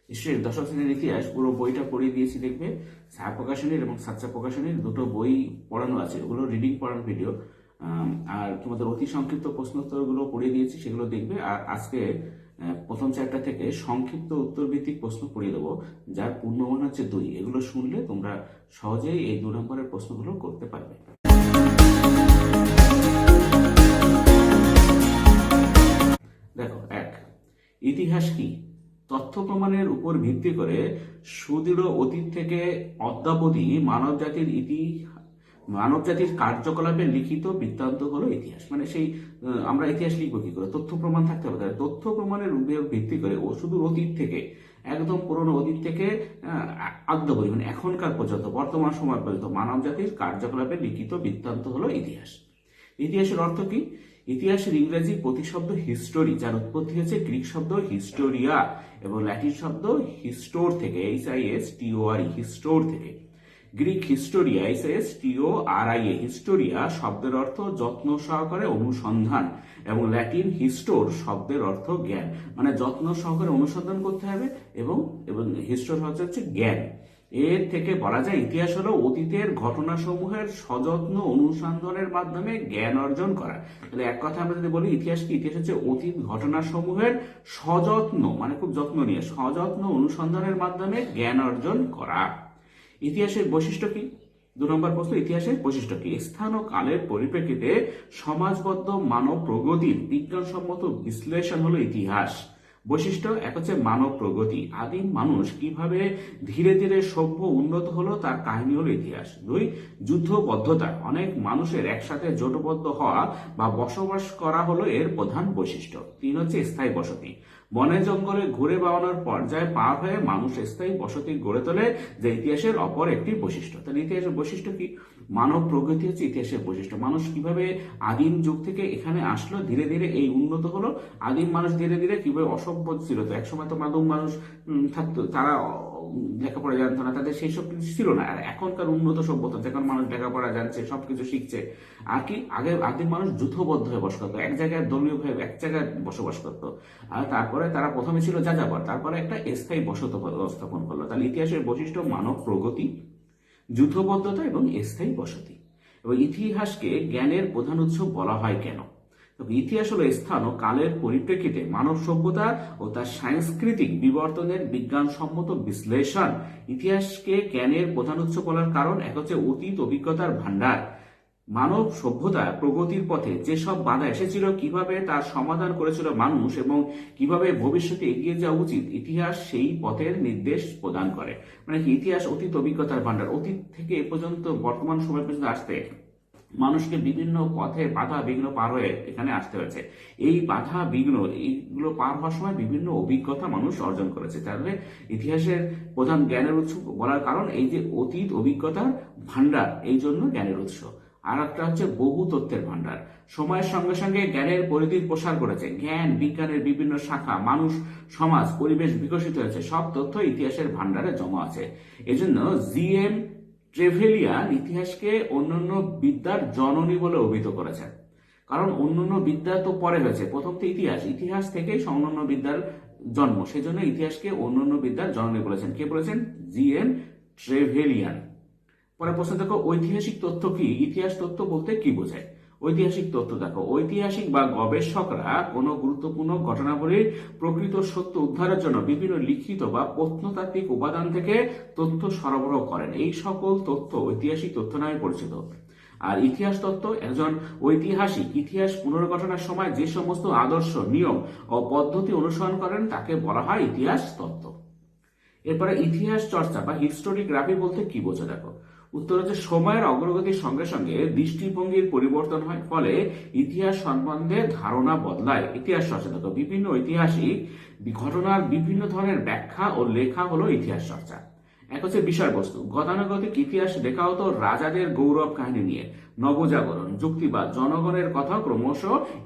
নিশ্চয়ই দশম শ্রেণীর ইতিহাস পুরো বইটা পড়িয়ে দিয়েছি, দেখবে ছায়া প্রকাশনীর এবং সাচ্চা প্রকাশনীর দুটো বই পড়ানো আছে, ওগুলো রিডিং পড়ানো ভিডিও। আর তোমাদের অতি সংক্ষিপ্ত প্রশ্নোত্তরগুলো পড়িয়ে দিয়েছি, সেগুলো দেখবে। আর আজকে প্রথম চ্যাপ্টার থেকে সংক্ষিপ্ত উত্তর ভিত্তিক প্রশ্ন পড়িয়ে দেবো, যার পূর্ণমান হচ্ছে 2। এগুলো শুনলে তোমরা সহজেই এই 2 নম্বরের প্রশ্নগুলো করতে পারবে। দেখো, 1, ইতিহাস কি? তথ্য প্রমাণের উপর ভিত্তি করে সুদৃঢ় অতীত থেকে অদ্যাবধি মানবজাতির কার্যকলাপের লিখিত বৃত্তান্ত হলো ইতিহাস। মানে সেই আমরা ইতিহাস লিখবো কি করে? তথ্য প্রমাণ থাকতে হবে। তাহলে তথ্য প্রমাণের উপর ভিত্তি করে ও শুধু অতীত থেকে, একদম পুরনো অতীত থেকে অদ্যাবধি মানে এখনকার পর্যন্ত, বর্তমান সময় পর্যন্ত মানবজাতির কার্যকলাপের লিখিত বৃত্তান্ত হলো ইতিহাস। ইতিহাসের অর্থ কি? ইতিহাসের ইংরেজি প্রতিশব্দ হিস্টোরি, যার উৎপত্তি হয়েছে গ্রিক শব্দ হিস্টোরিয়া এবং ল্যাটিন শব্দ হিস্টোর থেকে, HISTORE, হিস্টোর থেকে। গ্রিক হিস্টোরিয়া, HISTORIA, হিস্টোরিয়া শব্দের অর্থ যত্ন সহকারে অনুসন্ধান, এবং ল্যাটিন হিস্টোর শব্দের অর্থ জ্ঞান। মানে যত্ন সহকারে অনুসন্ধান করতে হবে, এবং হিস্টোর হচ্ছে জ্ঞান। এর থেকে বলা যায় ইতিহাস হলো অতীতের ঘটনাসমূহের সযত্ন অনুসন্ধানের মাধ্যমে জ্ঞান অর্জন করা। তাহলে এক কথা আমরা যদি বলি ইতিহাস কি? ইতিহাস হচ্ছে অতীত ঘটনাসমূহের সযত্ন, মানে খুব যত্ন নিয়ে সযত্ন অনুসন্ধানের মাধ্যমে জ্ঞান অর্জন করা। ইতিহাসের বৈশিষ্ট্য কি? 2 নম্বর প্রশ্ন, ইতিহাসের বৈশিষ্ট্য কি? স্থান ও কালের পরিপ্রেক্ষিতে সমাজবদ্ধ মানব প্রগতির বিজ্ঞানসম্মত বিশ্লেষণ হলো ইতিহাস। বৈশিষ্ট্য 1 হচ্ছে মানব প্রগতি। আদিম মানুষ কিভাবে ধীরে ধীরে সভ্য উন্নত হলো তার কাহিনী হলো ইতিহাস। 2, যুদ্ধবদ্ধতা, অনেক মানুষের একসাথে জোটবদ্ধ হওয়া বা বসবাস করা হলো এর প্রধান বৈশিষ্ট্য। 3 হচ্ছে স্থায়ী বসতি, বনে জঙ্গলে ঘুরে বেড়ানোর পর্যায়ে পার হয়ে মানুষ স্থায়ী বসতি গড়ে তোলে, যা ইতিহাসের অপর একটি বৈশিষ্ট্য। তাহলে ইতিহাসের বৈশিষ্ট্য কি? মানব প্রগতি হচ্ছে ইতিহাসের বৈশিষ্ট্য। মানুষ কিভাবে আদিম যুগ থেকে এখানে আসলো, ধীরে ধীরে এই উন্নত হলো। আদিম মানুষ ধীরে ধীরে কিভাবে অসভ্য ছিল, তো একসময় তো মাদুম মানুষ থাকতো, তারা লেখাপড়া জানতো না, তাদের সেই সব কিছু ছিল না। আর এখনকার উন্নত সভ্যতা, যখন মানুষ লেখাপড়া জানছে, সবকিছু শিখছে। আর কি, আগে আদিম মানুষ যুথবদ্ধ হয়ে বসবাস করতো, এক জায়গায় দলীয় ভাবে এক জায়গায় বসবাস করতো। আর তারপরে তারা প্রথমে ছিল যাযাবর, তারপরে একটা স্থায়ী বসতি স্থাপন করলো। তাহলে ইতিহাসের বৈশিষ্ট্য মানব প্রগতি, যুথবদ্ধতা এবং স্থায়ী বসতি। এবং ইতিহাসকে জ্ঞানের প্রধান উৎস বলা হয় কেন? ইতিহাস হলো স্থান ও কালের পরিপ্রেক্ষিতে মানব সভ্যতা ও তার সাংস্কৃতিক বিবর্তনের বিজ্ঞানসম্মত বিশ্লেষণ। ইতিহাসকে জ্ঞানের প্রধান উৎস বলার কারণ 1 হচ্ছে অতীত অভিজ্ঞতার ভান্ডার। মানব সভ্যতা প্রগতির পথে যেসব বাধা এসেছিল, কিভাবে তার সমাধান করেছিল মানুষ, এবং কিভাবে ভবিষ্যতে এগিয়ে যাওয়া উচিত, ইতিহাস সেই পথের নির্দেশ প্রদান করে। মানে কি, ইতিহাস অতীত অভিজ্ঞতার ভান্ডার। অতীত থেকে এ পর্যন্ত বর্তমান সময় পর্যন্ত আসতে মানুষকে বিভিন্ন পথে বাধা বিঘ্ন পার হয়ে এখানে আসতে হয়েছে। এই বাধা বিঘ্ন এইগুলো পার হওয়ার সময় বিভিন্ন অভিজ্ঞতা মানুষ অর্জন করেছে। তাহলে ইতিহাসের প্রধান জ্ঞানের উৎস বলার কারণ এই যে অতীত অভিজ্ঞতার ভান্ডার, এই জন্য জ্ঞানের উৎস। আর একটা হচ্ছে বহু তথ্যের ভান্ডার। সময়ের সঙ্গে সঙ্গে জ্ঞানের পরিধির প্রসার করেছে। জ্ঞান বিজ্ঞানের বিভিন্ন শাখা, মানুষ, সমাজ, পরিবেশ বিকশিত হয়েছে। সব তথ্য ইতিহাসের ভান্ডারে জমা আছে। এজন্য GM ট্রেভেলিয়ান ইতিহাসকে অন্যান্য বিদ্যার জননী বলে অভিহিত করেছেন। কারণ অন্যান্য বিদ্যা তো পরে হয়েছে, প্রথম তো ইতিহাস থেকেই অন্যান্য বিদ্যার জন্ম, সেজন্য ইতিহাসকে অন্যান্য বিদ্যার জননী বলেছেন। কে বলেছেন? GM Trevelyan. পরে প্রশ্ন দেখো, ঐতিহাসিক তথ্য কি? ইতিহাস তথ্য বলতে কি বোঝায়? ঐতিহাসিক তথ্য দেখো, ঐতিহাসিক বা গবেষকরা কোনো গুরুত্বপূর্ণ ঘটনাবলীর প্রকৃত সত্য উদ্ধারের জন্য বিভিন্ন লিখিত বা প্রত্নতাত্ত্বিক উপাদান থেকে তথ্য সরবরাহ করেন। এই সকল তথ্য ঐতিহাসিক তথ্য নামে পরিচিত। আর ইতিহাস তত্ত্ব, একজন ঐতিহাসিক ইতিহাস পুনর্গঠনের সময় যে সমস্ত আদর্শ, নিয়ম ও পদ্ধতি অনুসরণ করেন তাকে বলা হয় ইতিহাস তত্ত্ব। এরপরে ইতিহাস চর্চা বা হিস্টোরিগ্রাফি বলতে কি বোঝো? দেখো, উত্তর হচ্ছে সময়ের অগ্রগতির সঙ্গে সঙ্গে দৃষ্টিভঙ্গির পরিবর্তন হয়, ফলে ইতিহাস সম্বন্ধে ধারণা বদলায়। ইতিহাস চর্চা দেখো, বিভিন্ন ঐতিহাসিক ঘটনার বিভিন্ন ধরনের ব্যাখ্যা ও লেখা হলো ইতিহাস চর্চা। 1 হচ্ছে বিষয়বস্তু, গতানুগতিক ইতিহাস লেখা হতো রাজাদের গৌরব কাহিনী নিয়ে, নবজাগরণ, যুক্তিবাদ, জনগণের কথা ক্রমশ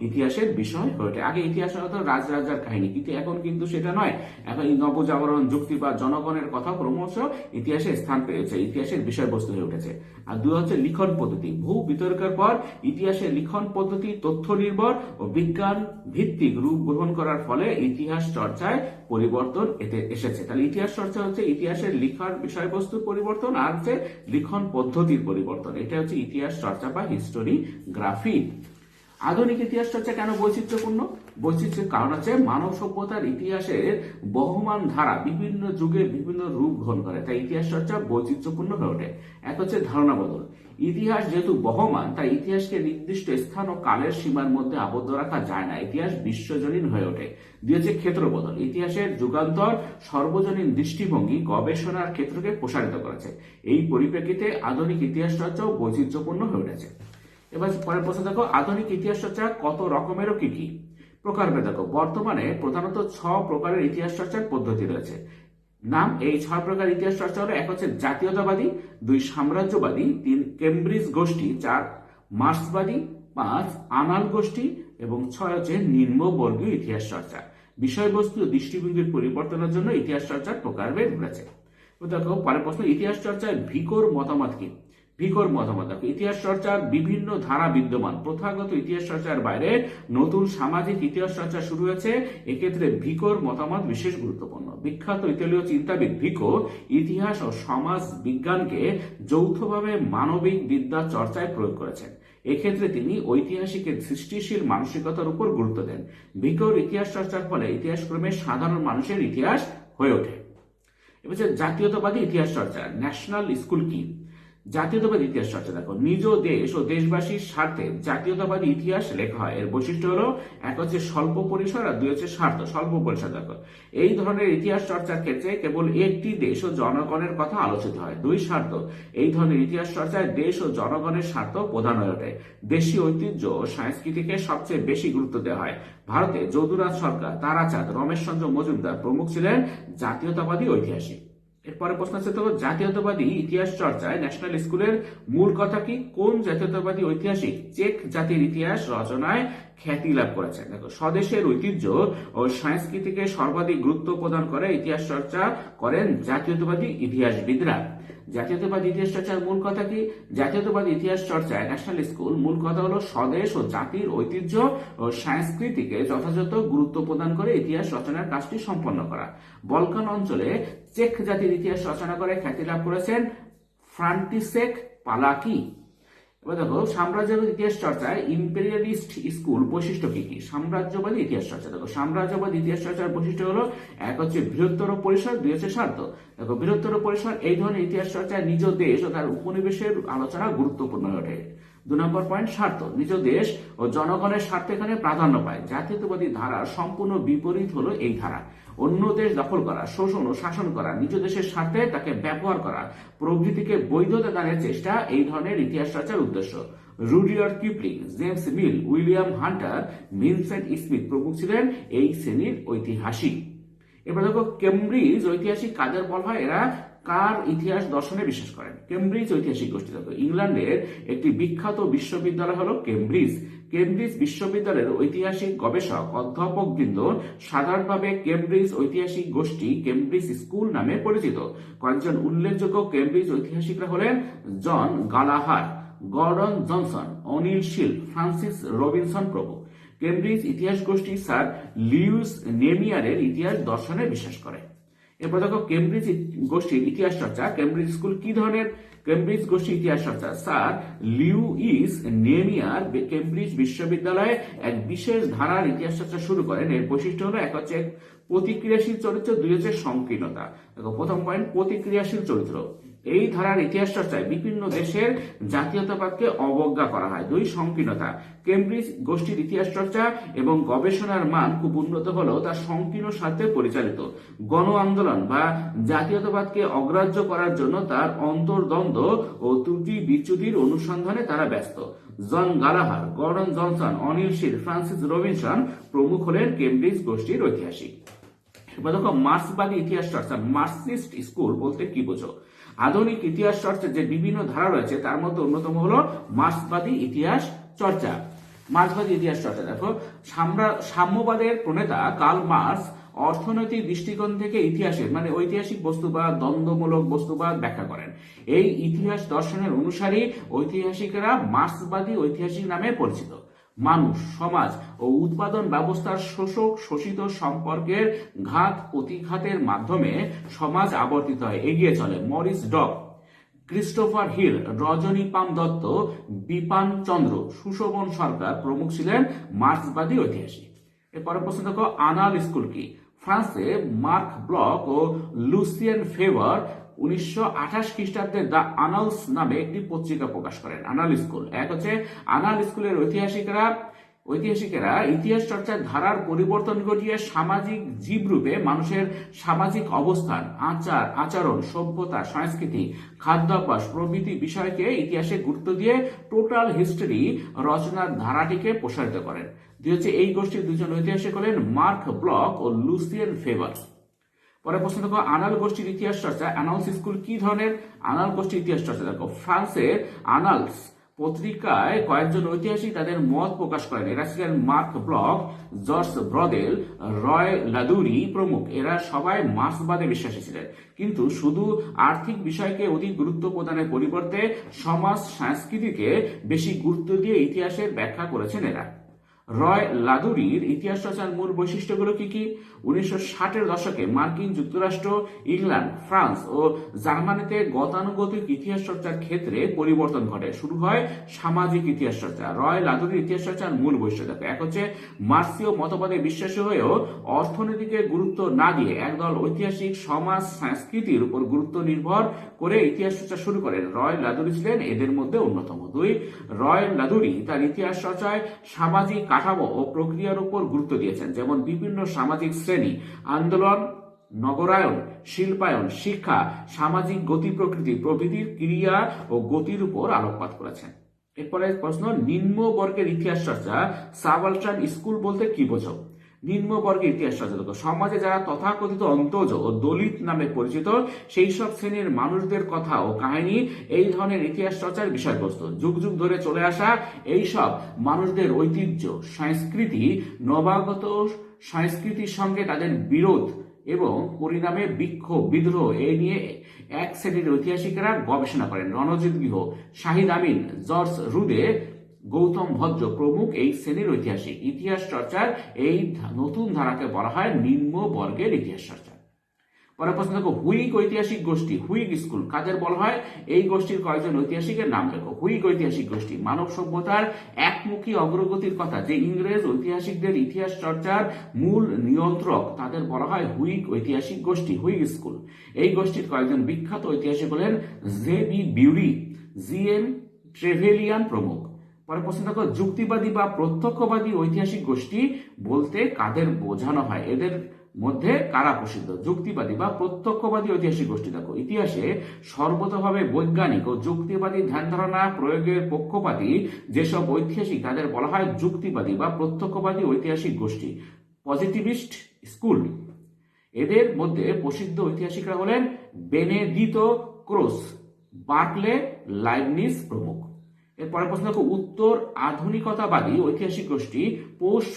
ইতিহাসের বিষয় হয়ে ওঠে। আগে ইতিহাস হতো রাজরাজার কাহিনী, কিন্তু এখন কিন্তু সেটা নয়। এখন এই নবজাগরণ, যুক্তিবাদ, জনগণের কথা ক্রমশ ইতিহাসে স্থান পেয়েছে, ইতিহাসের বিষয়বস্তু হয়ে উঠেছে। আর দুই হচ্ছে লিখন পদ্ধতি। বহু বিতর্কের পর ইতিহাসের লিখন পদ্ধতি তথ্য নির্ভর ও বিজ্ঞান ভিত্তিক রূপ গ্রহণ করার ফলে ইতিহাস চর্চায় পরিবর্তন এতে এসেছে। তাহলে ইতিহাস চর্চা হচ্ছে ইতিহাসের লিখার বিষয়বস্তুর পরিবর্তন আর হচ্ছে লিখন পদ্ধতির পরিবর্তন। এটা হচ্ছে ইতিহাস চর্চা বা হিস্টোরিগ্রাফি। আধুনিক ইতিহাস চর্চা কেন বৈচিত্র্যপূর্ণ? বৈচিত্র্যের কারণ হচ্ছে মানব সভ্যতার ইতিহাসের বহমান ধারা বিভিন্ন যুগে বিভিন্ন রূপ গ্রহণ করে, তাই ইতিহাস চর্চা বৈচিত্র্যপূর্ণ হয়ে ওঠে। এক হচ্ছে ধারণা বদল। ইতিহাস যেহেতু বহমান, তাই ইতিহাসকে নির্দিষ্ট স্থান ও কালের সীমার মধ্যে আবদ্ধ রাখা যায় না, ইতিহাস বিশ্বজনীন হয়ে ওঠে। দুই হচ্ছে ক্ষেত্র বদল। ইতিহাসের যুগান্তর সর্বজনীন দৃষ্টিভঙ্গি গবেষণার ক্ষেত্রকে প্রসারিত করেছে। এই পরিপ্রেক্ষিতে আধুনিক ইতিহাস চর্চাও বৈচিত্র্যপূর্ণ হয়ে উঠেছে। এবার পরের প্রশ্ন দেখো, আধুনিক ইতিহাস চর্চা কত রকমেরও কি কি? প্রকারভেদ দেখো, বর্তমানে প্রধানত 6 প্রকারের ইতিহাস চর্চার পদ্ধতি রয়েছে। নাম এই 6 প্রকার ইতিহাস চর্চা হলো: এক হচ্ছে জাতীয়তাবাদী, 2 সাম্রাজ্যবাদী, 3 কেমব্রিজ গোষ্ঠী, 4 মার্ক্সবাদী, 5 আনাল গোষ্ঠী এবং 6 হচ্ছে নিম্নবর্গীয় ইতিহাস চর্চা। বিষয়বস্তু ও দৃষ্টিভঙ্গির পরিবর্তনের জন্য ইতিহাস চর্চার প্রকারভেদ রয়েছে। দেখো পরের প্রশ্ন, ইতিহাস চর্চায় ভিকোর মতামত কি? ভিকোর মতামত দেখো, ইতিহাস চর্চার বিভিন্ন ধারা বিদ্যমান। প্রথাগত ইতিহাস চর্চার বাইরে নতুন সামাজিক ইতিহাস চর্চা শুরু হয়েছে, এক্ষেত্রে ভিকোর মতামত বিশেষ গুরুত্বপূর্ণ। বিখ্যাত ইতালীয় চিন্তাবিদ ভিকো ইতিহাস ও সমাজ বিজ্ঞানকে যৌথভাবে মানবিক বিদ্যা চর্চায় প্রয়োগ করেছেন। এক্ষেত্রে তিনি ঐতিহাসিকের সৃষ্টিশীল মানসিকতার উপর গুরুত্ব দেন। ভিকোর ইতিহাস চর্চার ফলে ইতিহাস ক্রমে সাধারণ মানুষের ইতিহাস হয়ে ওঠে। এবার জাতীয়তাবাদী ইতিহাস চর্চা, ন্যাশনাল স্কুল কি? জাতীয়তাবাদী ইতিহাস চর্চা দেখো, নিজ দেশ ও দেশবাসীর স্বার্থে জাতীয়তাবাদী ইতিহাস লেখা হয়। এর বৈশিষ্ট্য হলো: এক হচ্ছে স্বল্প পরিসর আর 2 হচ্ছে স্বার্থ। স্বল্প পরিসর দেখো, এই ধরনের ইতিহাস চর্চার ক্ষেত্রে কেবল একটি দেশ ও জনগণের কথা আলোচিত হয়। 2 স্বার্থ, এই ধরনের ইতিহাস চর্চায় দেশ ও জনগণের স্বার্থ প্রধান হয়ে ওঠে। দেশীয় ঐতিহ্য ও সংস্কৃতিকে সবচেয়ে বেশি গুরুত্ব দেওয়া হয়। ভারতে যদুরাজ সরকার, তারাচাঁদ, রমেশচন্দ্র মজুমদার প্রমুখ ছিলেন জাতীয়তাবাদী ঐতিহাসিক। এরপরে প্রশ্ন আছে তো, জাতীয়তাবাদী ইতিহাস চর্চায় ন্যাশনাল স্কুলের মূল কথা কি? কোন জাতীয়তাবাদী ঐতিহাসিক চেক জাতির ইতিহাস রচনায় খ্যাতি লাভ করেছেন? দেখো, স্বদেশের ঐতিহ্য ও সংস্কৃতিকে সর্বাধিক গুরুত্ব প্রদান করে ইতিহাস চর্চা করেন জাতীয়তাবাদী ইতিহাসবিদরা। জাতীয়তাবাদী ইতিহাস চর্চার মূল কথা কি? জাতীয়তাবাদী ইতিহাস চর্চায় ন্যাশনাল স্কুল মূল কথা হলো স্বদেশ ও জাতির ঐতিহ্য ও সংস্কৃতিকে যথাযথ গুরুত্ব প্রদান করে ইতিহাস রচনার কাজটি সম্পন্ন করা। বলকান অঞ্চলে চেক জাতির ইতিহাস রচনা করে খ্যাতি লাভ করেছেন ফ্রান্টিসেক পালাকি। এবার দেখো, সাম্রাজ্যবাদী ইতিহাস চর্চায় ইম্পেরিয়ালিস্ট স্কুল বৈশিষ্ট্য কি কি? সাম্রাজ্যবাদী ইতিহাস চর্চা দেখো, সাম্রাজ্যবাদী ইতিহাস চর্চার বৈশিষ্ট্য হলো: এক হচ্ছে বৃহত্তর পরিসর, 2 হচ্ছে স্বার্থ। দেখো, বৃহত্তর পরিসর, এই ধরনের ইতিহাস চর্চায় নিজ দেশ ও তার উপনিবেশের আলোচনা গুরুত্বপূর্ণ হয়ে ওঠে। 2 নম্বর পয়েন্ট, স্বার্থ। নিজ দেশ ও জনগণের স্বার্থ এখানে প্রাধান্য পায়। জাতীয়তাবাদী ধারার সম্পূর্ণ বিপরীত হলো এই ধারা। অন্য দেশ দখল করা, শোষণ ও শাসন করা, নিজ দেশের স্বার্থে তাকে ব্যবহার করা প্রভৃতিকে বৈধতা দানের চেষ্টা এই ধরনের ইতিহাস চর্চার উদ্দেশ্য। Rudyard Kipling, James Mill, William Hunter, Vincent Smith প্রমুখ ছিলেন এই শ্রেণীর ঐতিহাসিক। এবার দেখো, কেমব্রিজ ঐতিহাসিক কাদের বলা হয়? এরা কার ইতিহাস দর্শনে বিশ্বাস করেন? কেমব্রিজ ঐতিহাসিক গোষ্ঠী। দেখো, ইংল্যান্ডের একটি বিখ্যাত বিশ্ববিদ্যালয় হলো কেমব্রিজ। কেমব্রিজ বিশ্ববিদ্যালয়ের ঐতিহাসিক গবেষক অধ্যাপকবৃন্দ সাধারণভাবে কেমব্রিজ ঐতিহাসিক গোষ্ঠী কেমব্রিজ স্কুল নামে পরিচিত। কয়েকজন উল্লেখযোগ্য কেমব্রিজ ঐতিহাসিকরা হলেন জন গালাহার, গর্ডন জনসন, অনিল শিল, ফ্রান্সিস রবিনসন প্রমুখ। কেমব্রিজ ইতিহাস গোষ্ঠী স্যার লিউইস নেমিয়ারের ইতিহাস দর্শনে বিশ্বাস করে। এরপর দেখো, কেমব্রিজ গোষ্ঠীর ইতিহাস চর্চা। কেমব্রিজ স্কুল কি ধরনের? কেমব্রিজ গোষ্ঠী ইতিহাস চর্চা, স্যার লিউইস নেমিয়ার কেমব্রিজ বিশ্ববিদ্যালয়ে এক বিশেষ ধারার ইতিহাস চর্চা শুরু করেন। এর বৈশিষ্ট্য হলো: এক হচ্ছে প্রতিক্রিয়াশীল চরিত্র, 2 হচ্ছে সংকীর্ণতা। দেখো, প্রথম পয়েন্ট, প্রতিক্রিয়াশীল চরিত্র। এই ধারার ইতিহাস চর্চায় বিভিন্ন দেশের জাতীয়তাবাদকে অবজ্ঞা করা হয়। 2 সংকীর্ণতা। কেমব্রিজ গোষ্ঠীর ইতিহাস চর্চা এবং গবেষণার মান খুব উন্নত হলেও তা সংকীর্ণ স্বার্থে পরিচালিত। গণ আন্দোলন বা জাতীয়তাবাদকে অগ্রাহ্য করার জন্য তার অন্তর্দ্বন্দ্ব ও ত্রুটি বিচ্যুতির অনুসন্ধানে তারা ব্যস্ত। জন গালাহার, গর্ডন জনসন, অনিল শিল, ফ্রান্সিস রবিনসন প্রমুখ হলেন কেমব্রিজ গোষ্ঠীর ঐতিহাসিক। এবার দেখো মার্ক্সবাদী ইতিহাস চর্চা, মার্কসিস্ট স্কুল বলতে কি বোঝো? আধুনিক ইতিহাস চর্চার যে বিভিন্ন ধারা রয়েছে তার মধ্যে অন্যতম হলো মার্ক্সবাদী ইতিহাস চর্চা। মার্ক্সবাদী ইতিহাস চর্চা দেখো, সাম্যবাদের প্রণেতা কার্ল মার্কস অর্থনৈতিক দৃষ্টিকোণ থেকে ইতিহাসের মানে ঐতিহাসিক বস্তুবাদ, দ্বন্দ্বমূলক বস্তুবাদ ব্যাখ্যা করেন। এই ইতিহাস দর্শনের অনুসারী ঐতিহাসিকেরা মার্ক্সবাদী ঐতিহাসিক নামে পরিচিত। মানুষ, সমাজ ও উৎপাদন ব্যবস্থার শোষক শোষিত সম্পর্কের ঘাত প্রতিঘাতের মাধ্যমে সমাজ আবর্তিত হয়, এগিয়ে চলে। মরিস ডক, ক্রিস্টোফার হিল, রজনী পাম দত্ত, বিপান চন্দ্র, সুশোভন সরকার প্রমুখ ছিলেন মার্ক্সবাদী ঐতিহাসিক। এরপরে প্রশ্ন দেখো, আনাল স্কুল কি? ফ্রান্সে মার্ক ব্লক ও লুসিয়ান ফেভার 1928 খ্রিস্টাব্দে দ্য আনালস নামে একটি পত্রিকা প্রকাশ করেন। আনাল স্কুল এক হচ্ছে, আনাল স্কুলের ঐতিহাসিকেরা ইতিহাস চর্চার ধারার পরিবর্তন ঘটিয়ে সামাজিক জীবরূপে মানুষের সামাজিক অবস্থান, আচরণ, সভ্যতা, সংস্কৃতি, খাদ্যাভ্যাস প্রভৃতি বিষয়কে ইতিহাসে গুরুত্ব দিয়ে টোটাল হিস্টরি রচনার ধারাটিকে প্রসারিত করেন। এই গোষ্ঠীর দুজন ঐতিহাসিক হলেন মার্ক ব্লক ও লুসিয়ান ফেভার। পরে প্রশ্ন দেখো, আনাল গোষ্ঠীর ইতিহাস চর্চা, অ্যানালস স্কুল কি ধরনের? আনাল গোষ্ঠীর ইতিহাস চর্চা দেখো, ফ্রান্সের আনালস পত্রিকায় কয়েকজন ঐতিহাসিক তাদের মত প্রকাশ করেন। এরা ছিলেন মার্ক ব্লক, জর্জ ব্রদেল, রয় লাদুরি প্রমুখ। এরা সবাই মার্ক্সবাদে বিশ্বাসী ছিলেন, কিন্তু শুধু আর্থিক বিষয়কে অধিক গুরুত্ব প্রদানের পরিবর্তে সমাজ সংস্কৃতিকে বেশি গুরুত্ব দিয়ে ইতিহাসের ব্যাখ্যা করেছেন এরা। রয় লাদুরির ইতিহাস চর্চার মূল বৈশিষ্ট্যগুলো কি কি? 1960-এর দশকে মার্কিন যুক্তরাষ্ট্র, ইংল্যান্ড, ফ্রান্স ও জার্মানিতে গতানুগতিক ইতিহাস চর্চার ক্ষেত্রে পরিবর্তন ঘটে। শুরু হয় সামাজিক ইতিহাস চর্চা। রয় লাদুরির ইতিহাস চর্চার মূল বৈশিষ্ট্য দেখো, এক হচ্ছে মার্ক্সীয় মতবাদে বিশ্বাসী হয়েও অর্থনীতিকে গুরুত্ব না দিয়ে একদল ঐতিহাসিক সমাজ সংস্কৃতির উপর গুরুত্ব নির্ভর করে ইতিহাস চর্চা শুরু করেন। রয় লাদুরি ছিলেন এদের মধ্যে অন্যতম। দুই, রয় লাদুরি তার ইতিহাস চর্চায় সামাজিক কাঠামো ও প্রক্রিয়ার উপর গুরুত্ব দিয়েছেন, যেমন বিভিন্ন সামাজিক শ্রেণী, আন্দোলন, নগরায়ন, শিল্পায়ন, শিক্ষা, সামাজিক গতি প্রকৃতি প্রভৃতির ক্রিয়া ও গতির উপর আলোকপাত করেছেন। এরপরে প্রশ্ন, নিম্ন বর্গের ইতিহাস চর্চা, সাবালটার্ন স্কুল বলতে কি বোঝো? নিম্ন বর্গের ইতিহাস চর্চা দেখো, সমাজে যারা তথাকথিত অন্তজ ও দলিত নামে পরিচিত সেই সব শ্রেণীর মানুষদের কথা ও কাহিনী এই ধরনের ইতিহাস চর্চার বিষয়বস্তু। যুগ যুগ ধরে চলে আসা এই সব মানুষদের ঐতিহ্য, সংস্কৃতি, নবাগত সংস্কৃতির সঙ্গে তাদের বিরোধ এবং পরিণামে বিক্ষোভ, বিদ্রোহ এই নিয়ে এক শ্রেণীর ঐতিহাসিকেরা গবেষণা করেন। রণজিৎ গুহ, শাহিদ আমিন, জর্জ রুদে, গৌতম ভদ্র প্রমুখ এই শ্রেণীর ঐতিহাসিক। ইতিহাস চর্চার এই নতুন ধারাকে বলা হয় নিম্ন বর্গের ইতিহাস চর্চা। পরের প্রশ্ন দেখো, হুইগ ঐতিহাসিক গোষ্ঠী, হুইগ স্কুল কাদের বলা হয়? এই গোষ্ঠীর কয়েকজন ঐতিহাসিকের নাম দেখো। হুইগ ঐতিহাসিক গোষ্ঠী মানব সভ্যতার একমুখী অগ্রগতির কথা যে ইংরেজ ঐতিহাসিকদের ইতিহাস চর্চার মূল নিয়ন্ত্রক, তাদের বলা হয় হুইগ ঐতিহাসিক গোষ্ঠী, হুইগ স্কুল। এই গোষ্ঠীর কয়েকজন বিখ্যাত ঐতিহাসিক হলেন জে.বি. বিউরি, জি.এম. ট্রেভেলিয়ান প্রমুখ। পরে প্রশ্ন দেখো, যুক্তিবাদী বা প্রত্যক্ষবাদী ঐতিহাসিক গোষ্ঠী বলতে কাদের বোঝানো হয়? এদের মধ্যে কারা প্রসিদ্ধ? যুক্তিবাদী বা প্রত্যক্ষবাদী ঐতিহাসিক গোষ্ঠী দেখো, ইতিহাসে সর্বতভাবে বৈজ্ঞানিক ও যুক্তিবাদী ধ্যান ধারণা প্রয়োগের পক্ষপাতী যেসব ঐতিহাসিক তাদের বলা হয় যুক্তিবাদী বা প্রত্যক্ষবাদী ঐতিহাসিক গোষ্ঠী, পজিটিভিস্ট স্কুল। এদের মধ্যে প্রসিদ্ধ ঐতিহাসিকরা হলেন বেনেদিতো ক্রোস, বার্কলে, লাইবনিজ প্রমুখ। এরপরে প্রশ্ন দেখো, উত্তর আধুনিকতাবাদী ঐতিহাসিক গোষ্ঠী, পোস্ট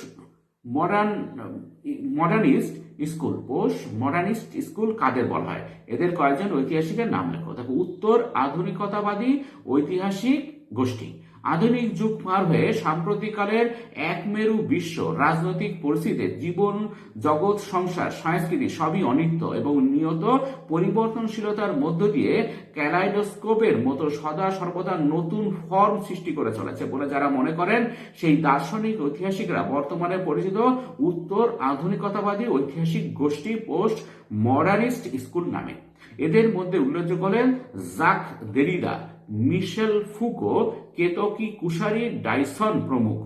মডার্নিস্ট স্কুল কাদের বলা হয়? এদের কয়েকজন ঐতিহাসিকের নাম লেখো। দেখো, উত্তর আধুনিকতাবাদী ঐতিহাসিক গোষ্ঠী, আধুনিক যুগ পার হয়ে সাম্প্রতিককালের একমেরু বিশ্ব রাজনৈতিক পরিস্থিতিতে জীবন জগৎ, সংসার, সংস্কৃতি সবই অনিত্য এবং নিয়ত পরিবর্তনশীলতার মধ্য দিয়ে ক্যালাইডোস্কোপের মতো সদা সর্বদা নতুন ফর্ম সৃষ্টি করে চলেছে বলে যারা মনে করেন সেই দার্শনিক ঐতিহাসিকরা বর্তমানে পরিচিত উত্তর আধুনিকতাবাদী ঐতিহাসিক গোষ্ঠী, পোস্ট মডার্নিস্ট স্কুল নামে। এদের মধ্যে উল্লেখযোগ্য হলেন জাক দেরিদা, মিশেল ফুকো, কেতকি কুশারি, ডাইসন প্রমুখ।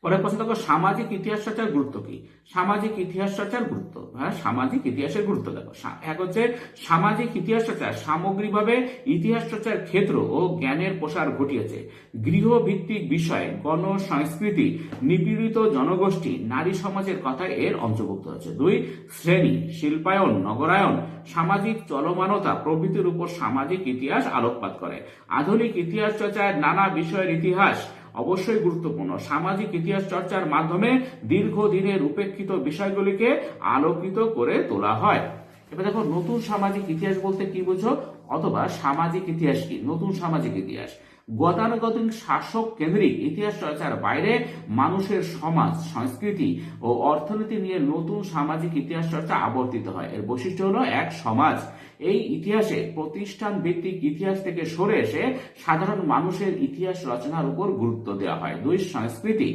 পরের প্রশ্ন দেখো, সামাজিক ইতিহাস চর্চার গুরুত্ব কি? সামাজিক ইতিহাস চর্চার গুরুত্ব, হ্যাঁ, সামাজিক ইতিহাসের গুরুত্ব দেখো। এক হচ্ছে সামাজিক ইতিহাস চর্চা সামগ্রিকভাবে ইতিহাস চর্চার ক্ষেত্র ও জ্ঞানের প্রসার ঘটিয়েছে। গৃহভিত্তিক বিষয়, গণ সংস্কৃতি, নিপীড়িত জনগোষ্ঠী, নারী সমাজের কথা এর অন্তর্ভুক্ত হচ্ছে। 2, শ্রেণী, শিল্পায়ন, নগরায়ন, সামাজিক চলমানতা প্রভৃতির উপর সামাজিক ইতিহাস আলোকপাত করে। আধুনিক ইতিহাস চর্চায় নানা বিষয়ের ইতিহাস অবশ্যই গুরুত্বপূর্ণ। সামাজিক ইতিহাস চর্চার মাধ্যমে দীর্ঘদিনের উপেক্ষিত বিষয়গুলিকে আলোকিত করে তোলা হয়। এবার দেখো, নতুন সামাজিক ইতিহাস বলতে কি বুঝো, অথবা সামাজিক ইতিহাস কি? নতুন সামাজিক ইতিহাস গতানুগতিক শাসক কেন্দ্রিক ইতিহাস চর্চার বাইরে মানুষের সমাজ, সংস্কৃতি ও অর্থনীতি নিয়ে নতুন সামাজিক ইতিহাস চর্চা আবর্তিত হয়। এর বৈশিষ্ট্য হলো, এক, সমাজ। এই ইতিহাসে প্রতিষ্ঠান ভিত্তিক ইতিহাস থেকে সরে এসে সাধারণ মানুষের ইতিহাস রচনার উপর গুরুত্ব দেওয়া হয়। 2, সংস্কৃতি।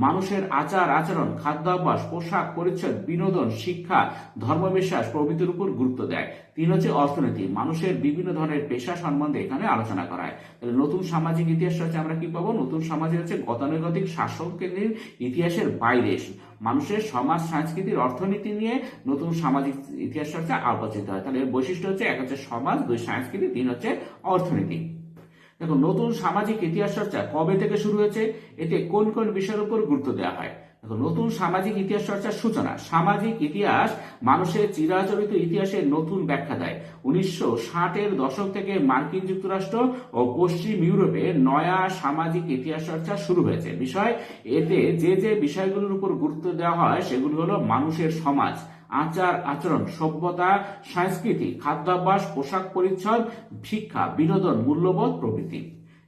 মানুষের আচার আচরণ, খাদ্যাভ্যাস, পোশাক পরিচ্ছদ, বিনোদন, শিক্ষা, ধর্মবিশ্বাস প্রভৃতির উপর গুরুত্ব দেয়। 3 হচ্ছে অর্থনীতি। মানুষের বিভিন্ন ধরনের পেশা সম্বন্ধে এখানে আলোচনা করা হয়। তাহলে নতুন সামাজিক ইতিহাস চর্চা আমরা কি পাবো? নতুন সমাজে হচ্ছে গতানুগতিক শাসক কেন্দ্রিক ইতিহাসের বাইরে মানুষের সমাজ, সংস্কৃতির, অর্থনীতি নিয়ে নতুন সামাজিক ইতিহাস চর্চা আলোচিত হয়। তাহলে এর বৈশিষ্ট্য হচ্ছে, 1 হচ্ছে সমাজ, 2 সংস্কৃতি, 3 হচ্ছে অর্থনীতি। দেখো, নতুন সামাজিক ইতিহাস চর্চা কবে থেকে শুরু হয়েছে? এতে কোন কোন বিষয়ের উপর গুরুত্ব দেওয়া হয়? দেখো, নতুন সামাজিক ইতিহাস চর্চার সূচনা। সামাজিক ইতিহাস মানুষের চিরাচরিত ইতিহাসের নতুন ব্যাখ্যা দেয়। 1960-এর দশক থেকে মার্কিন যুক্তরাষ্ট্র ও পশ্চিম ইউরোপে নয়া সামাজিক ইতিহাস চর্চা শুরু হয়েছে। বিষয়, এতে যে বিষয়গুলোর উপর গুরুত্ব দেওয়া হয় সেগুলো হলো মানুষের সমাজ, আচার আচরণ, সভ্যতা, সংস্কৃতি, খাদ্যাভ্যাস, পোশাক পরিচ্ছদ, শিক্ষা, বিনোদন, মূল্যবোধ প্রভৃতি।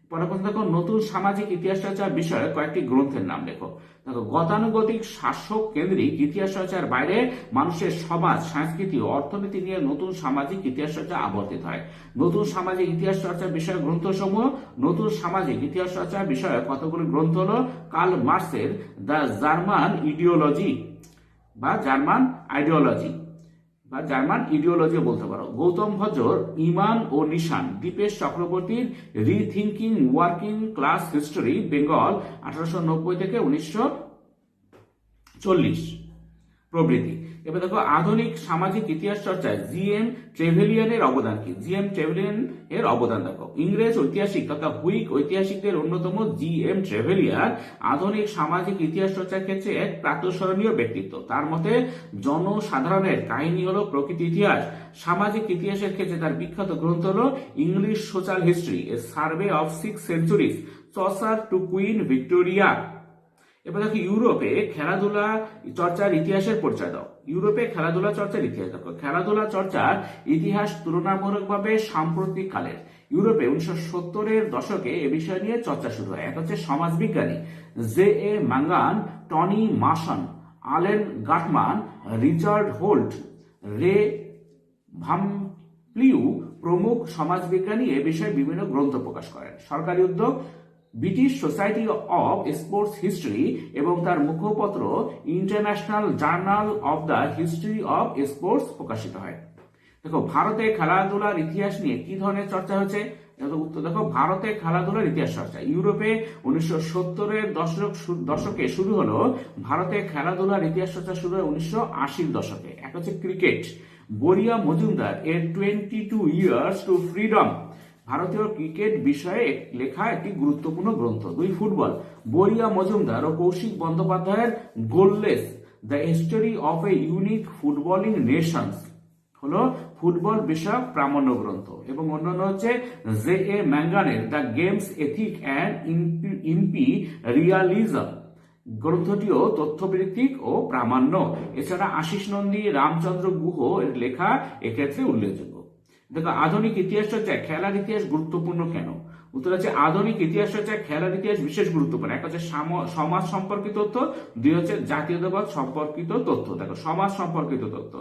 পরের প্রশ্ন দেখো, নতুন সামাজিক ইতিহাস চর্চার বিষয়ে কয়েকটি গ্রন্থের নাম লেখো। দেখো, গতানুগতিক শাসক কেন্দ্রিক ইতিহাস চর্চার বাইরে মানুষের সমাজ, সংস্কৃতি ও অর্থনীতি নিয়ে নতুন সামাজিক ইতিহাস চর্চা আবর্তিত হয়। নতুন সামাজিক ইতিহাস চর্চার বিষয়ে গ্রন্থসমূহ। নতুন সামাজিক ইতিহাস চর্চার বিষয়ে কতগুলি গ্রন্থ হলো, কার্ল মার্ক্সের দ্য জার্মান ইডিওলজি বা জার্মান আইডিওলজি বা জার্মান ইডিওলজি বলতে পারো, গৌতম ভজ্জর ইমান ও নিশান, দীপেশ চক্রবর্তীর rethinking working class history Bengal 1890 থেকে 1940 প্রভৃতি। এবার দেখো, আধুনিক সামাজিক ইতিহাস চর্চায় জি.এম. ট্রেভেলিয়ানের অবদান কি? জি.এম. ট্রেভেলিয়ান এর অবদান দেখো। ইংরেজ ঐতিহাসিক তথা হুইগ ঐতিহাসিকদের অন্যতম জি.এম. ট্রেভেলিয়ান আধুনিক সামাজিক ইতিহাস চর্চার ক্ষেত্রে এক প্রাতঃস্মরণীয় ব্যক্তিত্ব। তার মতে, জনসাধারণের কাহিনী হলো প্রকৃত ইতিহাস। সামাজিক ইতিহাসের ক্ষেত্রে তার বিখ্যাত গ্রন্থ হলো English social history, a survey of 6 centuries, Chaucer to Queen Victoria. এবার দেখো, ইউরোপে খেলাধুলা চর্চার ইতিহাসের পরিচয় দাও। ইউরোপে খেলাধুলা চর্চার ইতিহাস দেখো। খেলাধুলা চর্চার ইতিহাস তুলনামূলকভাবে সাম্প্রতিক কালের। ইউরোপে 1970-এর দশকে এ বিষয় নিয়ে চর্চা শুরু হয়। এক হচ্ছে সমাজবিজ্ঞানী জে.এ. ম্যাঙ্গান, টনি মাসন, আলেন গাটমান, রিচার্ড হোল্ট, রে ভামপ্লিউ প্রমুখ সমাজবিজ্ঞানী এ বিষয়ে বিভিন্ন গ্রন্থ প্রকাশ করেন। সরকারি উদ্যোগ British Society of Sports History এবং তার মুখপত্র International Journal of the History of Sports প্রকাশিত হয়। দেখো, ভারতে খেলাধুলার ইতিহাস নিয়ে কি ধরনের চর্চা হচ্ছে? উত্তর দেখো, ভারতে খেলাধুলার ইতিহাস চর্চা ইউরোপে 1970-এর দশকে শুরু হলো। ভারতে খেলাধুলার ইতিহাস চর্চা শুরু হয় 1980-র দশকে। এক হচ্ছে ক্রিকেট, বরিয়া মজুমদার এর 22 ইয়ার্স টু ফ্রিডম, ভারতীয় ক্রিকেট বিষয়ে লেখা একটি গুরুত্বপূর্ণ গ্রন্থ। 2, ফুটবল, বরিয়া মজুমদার ও কৌশিক বন্দ্যোপাধ্যায়ের goalless, the history of a unique footballing nations হলো ফুটবল বিষয়ক প্রামাণ্য গ্রন্থ। এবং অন্যান্য হচ্ছে জে.এ. ম্যাঙ্গানের the games ethic and imperialism, গ্রন্থটিও তথ্যভিত্তিক ও প্রামাণ্য। এছাড়া আশিস নন্দী, রামচন্দ্র গুহ এর লেখা এক্ষেত্রে উল্লেখযোগ্য। দেখো, আধুনিক ইতিহাস চর্চায় খেলার ইতিহাস গুরুত্বপূর্ণ কেন? উত্তর হচ্ছে, আধুনিক ইতিহাস চর্চায় খেলার ইতিহাস বিশেষ গুরুত্বপূর্ণ। এক হচ্ছে সমাজ সম্পর্কিত তথ্য, 2 হচ্ছে জাতীয়তাবাদ সম্পর্কিত তথ্য। দেখো, সমাজ সম্পর্কিত তথ্য,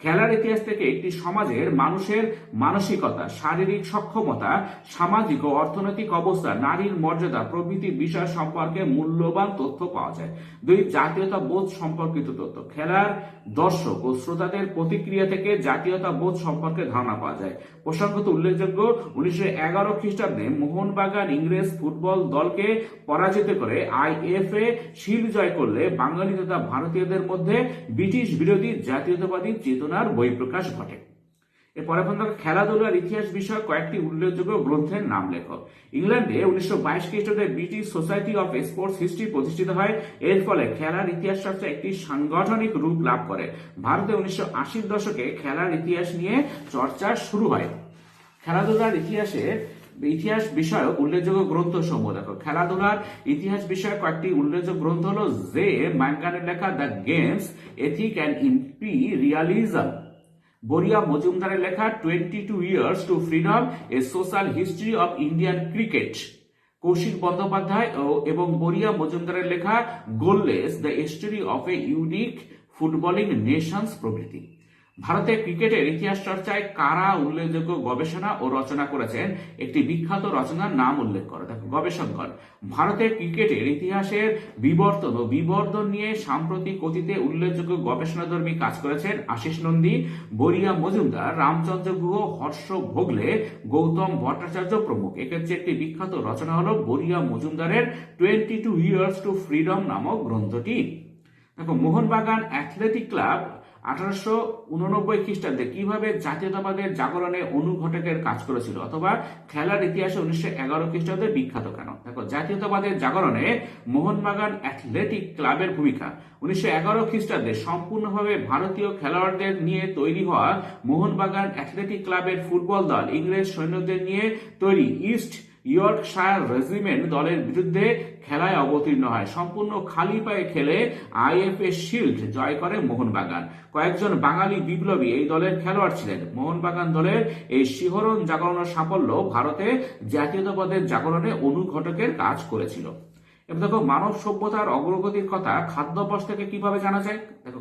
খেলার ইতিহাস থেকে একটি সমাজের মানুষের মানসিকতা, শারীরিক সক্ষমতা, সামাজিক ও অর্থনৈতিক অবস্থা, নারীর মর্যাদা প্রভৃতি বিষয় সম্পর্কে মূল্যবান তথ্য পাওয়া যায়। 2, জাতীয়তা বোধ সম্পর্কিত তথ্য, খেলার দর্শক ও শ্রোতাদের প্রতিক্রিয়া থেকে জাতীয়তা বোধ সম্পর্কে ধারণা পাওয়া যায়। প্রসঙ্গত উল্লেখযোগ্য, 1911 খ্রিস্টাব্দে মোহন মোহনবাগান ইংরেজ ফুটবল দলকে পরাজিত করে আইএফএ শিল্ড জয় করলে বাঙালি তথা ভারতীয়দের মধ্যে ব্রিটিশ বিরোধী জাতীয়তাবাদী চেতনার বহিঃপ্রকাশ ঘটে। এরপরে খেলাধুলার ইতিহাস বিষয়ক কয়েকটি উল্লেখযোগ্য গ্রন্থের নাম লেখো। ইংল্যান্ডে 1922 খ্রিস্টাব্দে British Society of Sports history প্রতিষ্ঠিত হয়। এর ফলে খেলার ইতিহাস চর্চা একটি সাংগঠনিক রূপ লাভ করে। ভারতে 1980-র দশকে খেলার ইতিহাস নিয়ে চর্চা শুরু হয়। খেলাধুলার ইতিহাস বিষয়ক উল্লেখযোগ্য গ্রন্থ সমূহ দেখো। খেলাধুলার ইতিহাস বিষয়ক কয়েকটি উল্লেখযোগ্য গ্রন্থ হলো জে ম্যাঙ্গানের লেখা the games, ethic and imperialism, Boria মজুমদারের লেখা 22 years to freedom, a social history of Indian cricket, Kaushik Bandyopadhyay এবং বরিয়া মজুমদারের লেখা goalless, the history of a unique footballing nations প্রভৃতি। ভারতের ক্রিকেটের ইতিহাস চর্চায় কারা উল্লেখযোগ্য গবেষণা ও রচনা করেছেন? একটি বিখ্যাত রচনার নাম উল্লেখ করো। দেখো, গবেষকগণ ভারতের ক্রিকেটের ইতিহাসের বিবর্তন ও বিবর্ধন নিয়ে সাম্প্রতিক অতীতে উল্লেখযোগ্য গবেষণাধর্মী কাজ করেছেন আশিস নন্দী, বরিয়া মজুমদার, রামচন্দ্র গুহ, হর্ষ ভোগলে, গৌতম ভট্টাচার্য প্রমুখ। এক্ষেত্রে একটি বিখ্যাত রচনা হলো বরিয়া মজুমদারের 22 ইয়ার্স টু ফ্রিডম নামক গ্রন্থটি। দেখো, মোহনবাগান অ্যাথলেটিক ক্লাব 1889 খ্রিস্টাব্দে কিভাবে জাতীয়তাবাদের জাগরণে অনুঘটকের কাজ করেছিল, অথবা খেলার ইতিহাসে 1911 খ্রিস্টাব্দে বিখ্যাত কেন? দেখো, জাতীয়তাবাদের জাগরণে মোহনবাগান অ্যাথলেটিক ক্লাবের ভূমিকা। 1911 খ্রিস্টাব্দে সম্পূর্ণভাবে ভারতীয় খেলোয়াড়দের নিয়ে তৈরি হওয়া মোহনবাগান অ্যাথলেটিক ক্লাবের ফুটবল দল ইংরেজ সৈন্যদের নিয়ে তৈরি ইস্ট ইয়র্কশায়ার রেজিমেন্ট দলের বিরুদ্ধে খেলায় অবতীর্ণ হয়। সম্পূর্ণ খালি পায়ে খেলে আইএফএ শিল্ড জয় করে মোহনবাগান। কয়েকজন বাঙালি বিপ্লবী এই দলের খেলোয়াড় ছিলেন। মোহনবাগান দলের এই শিহরণ জাগরণের সাফল্য ভারতে জাতীয়তাবাদের জাগরণে অনুঘটকের কাজ করেছিল। এবার দেখো, মানব সভ্যতার অগ্রগতির কথা খাদ্যাভ্যাস থেকে কিভাবে জানা যায়? দেখো,